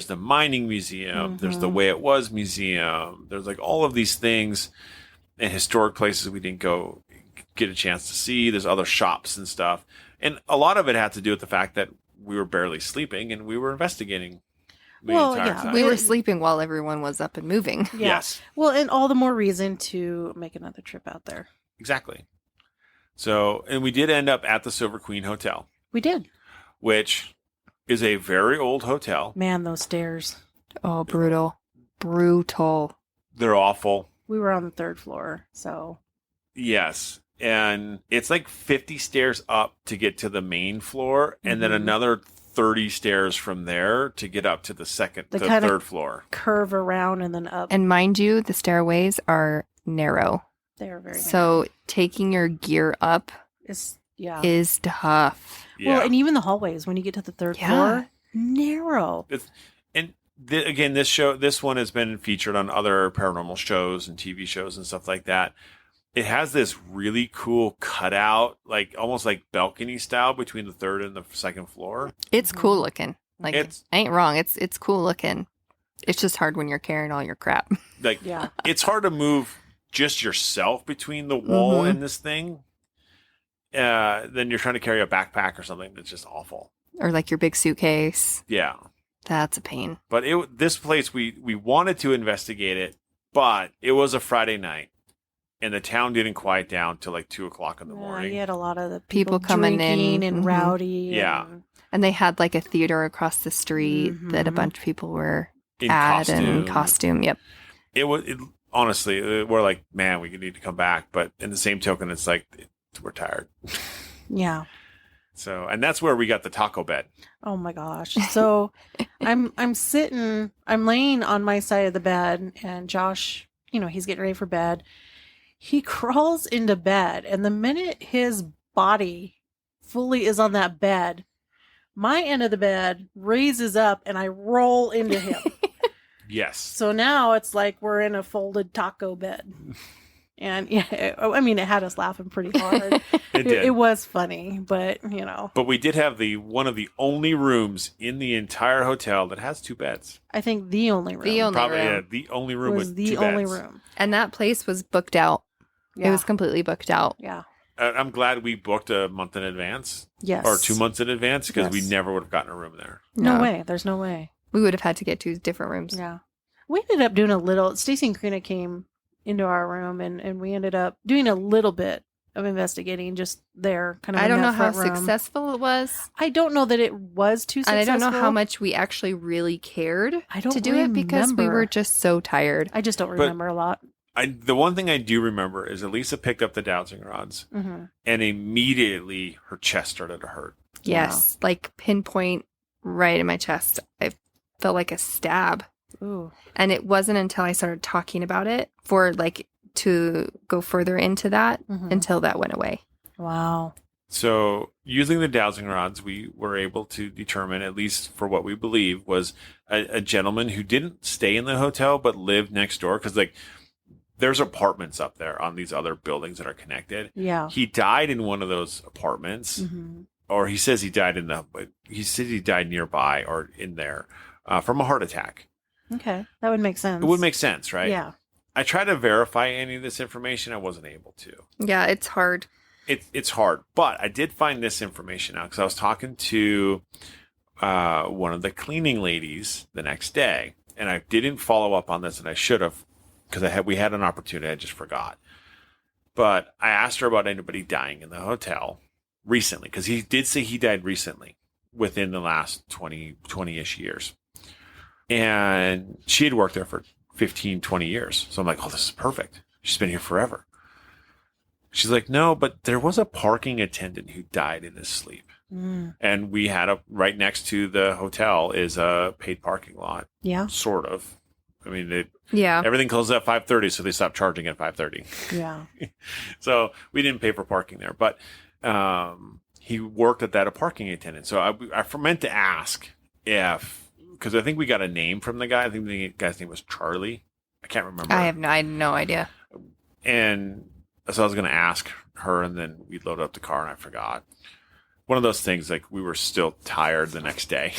the mining museum. There's the Mhm. Way It Was museum. There's all of these things and historic places we didn't go get a chance to see. There's other shops and stuff. And a lot of it had to do with the fact that we were barely sleeping and we were investigating the entire time. We were sleeping while everyone was up and moving. Yeah. Yes. Well, and all the more reason to make another trip out there. Exactly. So, and we did end up at the Silver Queen Hotel, We did. which is a very old hotel. Man, those stairs. Oh, brutal. Brutal. They're awful. We were on the 3rd floor, so. Yes. And it's like 50 stairs up to get to the main floor, and then Mhm. another 30 stairs from there to get up to the The 3rd floor. Curve around and then up. And mind you, the stairways are narrow. They are very So taking your gear up yeah. is tough. Yeah. Well, and even the hallways when you get to the 3rd Yeah. floor, narrow. And again, this one has been featured on other paranormal shows and TV shows and stuff like that. It has this really cool cutout, like almost like balcony style between the 3rd and the 2nd floor. It's cool looking. Like, It's- I ain't wrong. It's cool looking. It's just hard when you're carrying all your crap. Like, Yeah. it's hard to move just yourself between the wall Mhm. and this thing. Then you're trying to carry a backpack or something that's just awful. Or like your big suitcase. Yeah. That's a pain. But this place, we wanted to investigate it, but it was a Friday night. And the town didn't quiet down till like 2:00 in the morning. You had a lot of the People coming in. drinking and Mhm. rowdy. Yeah. And they had like a theater across the street that a Mhm. bunch of people were In at and in costume. Yep. Honestly, we're like, man, we need to come back. But in the same token, it's like, we're tired. Yeah. So, and that's where we got the taco bed. Oh my gosh. So I'm laying on my side of the bed, and Josh, he's getting ready for bed. He crawls into bed, and the minute his body fully is on that bed, my end of the bed raises up and I roll into him. Yes. So now it's like we're in a folded taco bed. And yeah, it had us laughing pretty hard. It did. It was funny, but But we did have one of the only rooms in the entire hotel that has 2 beds. I think the only room The only Probably, room. yeah, the only room was with the 2 only beds. room. And that place was booked out. Yeah. It was completely booked out. Yeah. I'm glad we booked a month in advance Yes. or 2 months in advance because we Yes. never would have gotten a room there. No way. There's no way. We would have had to get 2 different rooms. Yeah. We ended up doing a little. Stacy and Karina came into our room, and we ended up doing a little bit of investigating just there. Kind of. I in don't know that how front room. successful it was. I don't know that it was too And successful. I don't know how much we actually really cared I don't to do it because we remember. were just so tired. I just don't remember a lot. The one thing I do remember is Elisa picked up the dowsing rods Mm-hmm. and immediately her chest started to hurt. Yes. Like pinpoint right in my chest. I felt like a stab. Ooh. And it wasn't until I started talking about it to go further into that Mhm. until that went away. Wow. So using the dowsing rods, we were able to determine, at least for what we believe, was a gentleman who didn't stay in the hotel but lived next door because there's apartments up there on these other buildings that are connected. Yeah. He died in one of those apartments, Mm-hmm. or he says he died he died nearby or in there from a heart attack. Okay. That would make sense. It would make sense, right? Yeah. I tried to verify any of this information. I wasn't able to. Yeah, it's hard. It's hard, but I did find this information out because I was talking to one of the cleaning ladies the next day, and I didn't follow up on this, and I should have because we had an opportunity. I just forgot. But I asked her about anybody dying in the hotel recently because he did say he died recently within the last 20-ish years. And she had worked there for 15, 20 years. So I'm like, oh, this is perfect. She's been here forever. She's like, no, but there was a parking attendant who died in his sleep. Mm. And we had right next to the hotel is a paid parking lot. Yeah. Sort of. I mean, Yeah. everything closes at 5:30, so they stopped charging at 5:30. Yeah. So we didn't pay for parking there. But he worked at a parking attendant. So I meant to ask because I think we got a name from the guy. I think the guy's name was Charlie. I can't remember. I had no idea. And so I was going to ask her, and then we loaded up the car, and I forgot. One of those things, like we were still tired the next day.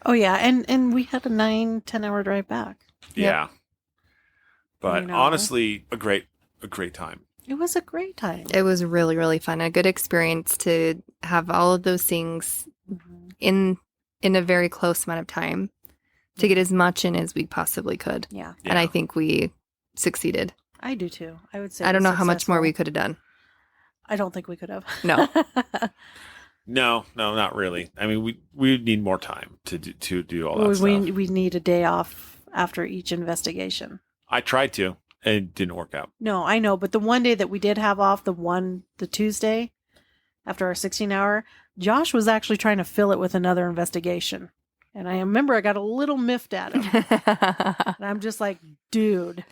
Oh yeah, and we had a 9-10 hour drive back. Yeah. But You know? honestly, a great a great time. It was a great time. It was really, really fun. A good experience to have all of those things Mhm. in a very close amount of time to get as much in as we possibly could. Yeah, And I think we succeeded. I do too. I would say I don't it know was how much more successful. we could have done. I don't think we could have. No. No, not really. I mean, we need more time to do all that Well, stuff. we need a day off after each investigation. I tried to, and it didn't work out. No, I know, but the one day that we did have off, the Tuesday after our 16-hour, Josh was actually trying to fill it with another investigation. And I remember I got a little miffed at him. And I'm just like, dude,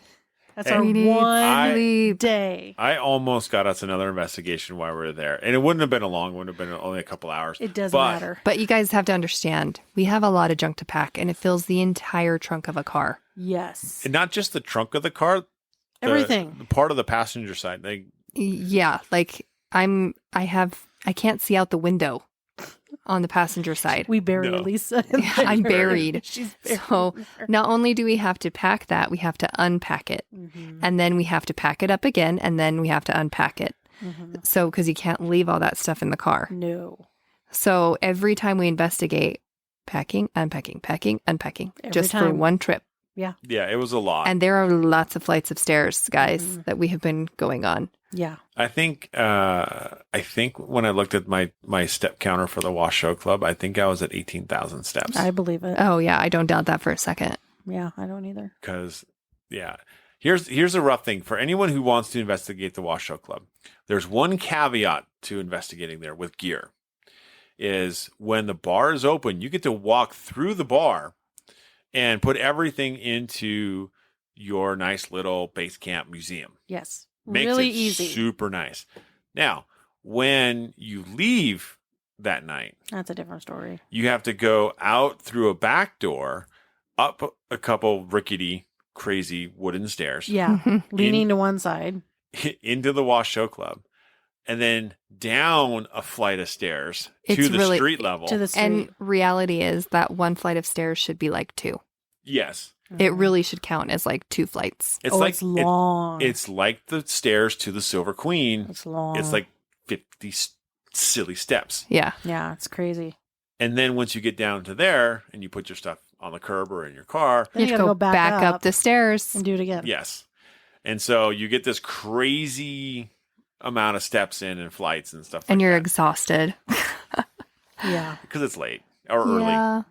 that's our We need one sleep. day. I almost got us another investigation while we were there, and it wouldn't have been a long. It would have been only a couple hours. It doesn't But- matter. But you guys have to understand, we have a lot of junk to pack, and it fills the entire trunk of a car. Yes. And not just the trunk of the car, Everything. the part of the passenger side. Like, Yeah, like I can't see out the window on the passenger side. We bury No. Elisa. Yeah, I'm buried. She's buried. So not only do we have to pack that, we have to unpack it. Mhm. And then we have to pack it up again, and then we have to unpack it. Mhm. So, because you can't leave all that stuff in the car. No. So every time we investigate, packing, unpacking, packing, unpacking, Every just for time. one trip. yeah, it was a lot. And there are lots of flights of stairs, guys, Mhm. that we have been going on. Yeah. I think when I looked at my step counter for the Washoe Club, I think I was at 18,000 steps. I believe it. Oh, yeah, I don't doubt that for a second. Yeah, I don't either. Because here's a rough thing for anyone who wants to investigate the Washoe Club. There's one caveat to investigating there with gear, is when the bar is open, you get to walk through the bar and put everything into your nice little base camp museum. Yes. Makes really it easy. super nice. Now, when you leave that night, That's a different story. you have to go out through a back door, up a couple rickety, crazy wooden stairs, Yeah. Leaning to one side. into the Washoe Club, and then down a flight of stairs It's to the really- street level. To the street. And reality is that one flight of stairs should be like two. Yes. It Mhm. really should count as like two flights. It's Oh, like it's long. it's like the stairs to the Silver Queen. It's long. It's like 50 silly steps. Yeah. Yeah, it's crazy. And then once you get down to there and you put your stuff on the curb or in your car, Then You have to go back up up the stairs. and do it again. yes. And so you get this crazy amount of steps in and flights and stuff And like you're that. exhausted. Yeah. Because it's late or early. Yeah.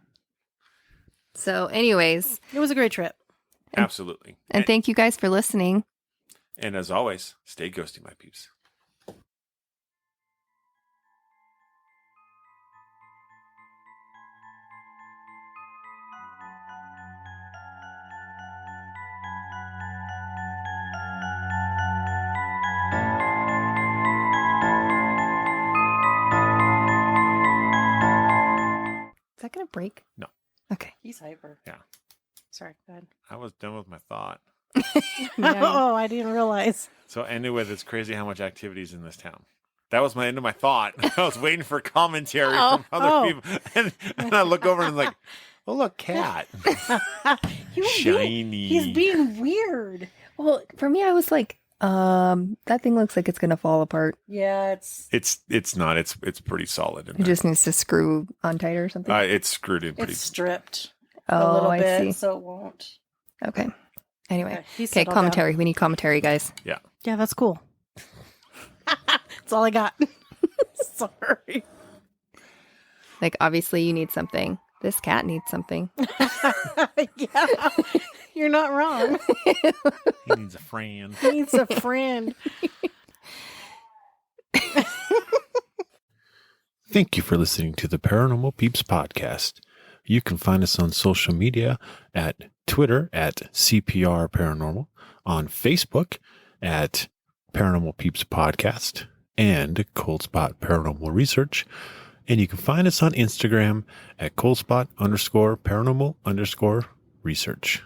So, anyways, It was a great trip. Absolutely. and thank you guys for listening. And as always, stay ghosty, my peeps. Is that going to break? No. Okay. He's hyper. Yeah. Sorry, go ahead. I was done with my thought. Yeah. Oh, I didn't realize. So ended with, it's crazy how much activities in this town. That was my end of my thought. I was waiting for commentary from other Oh. people. And I look over and I'm like, oh, look, cat. Shiny. He's being weird. Well, for me, I was like, that thing looks like it's going to fall apart. Yeah, it's It's not. It's pretty solid. In It there. just needs to screw on tight or something. It's screwed in pretty. it's stripped oh, a little I bit, see. so it won't. Okay. Anyway. Okay, he Okay, settled down. commentary. We need commentary, guys. Yeah, that's cool. That's all I got. Sorry. Like, obviously, you need something. This cat needs something. Yeah, you're not wrong. He needs a friend. He needs a friend. Thank you for listening to the Paranormal Peeps podcast. You can find us on social media at Twitter at CPR Paranormal, on Facebook at Paranormal Peeps Podcast and Cold Spot Paranormal Research. And you can find us on Instagram at coldspot_paranormal_research.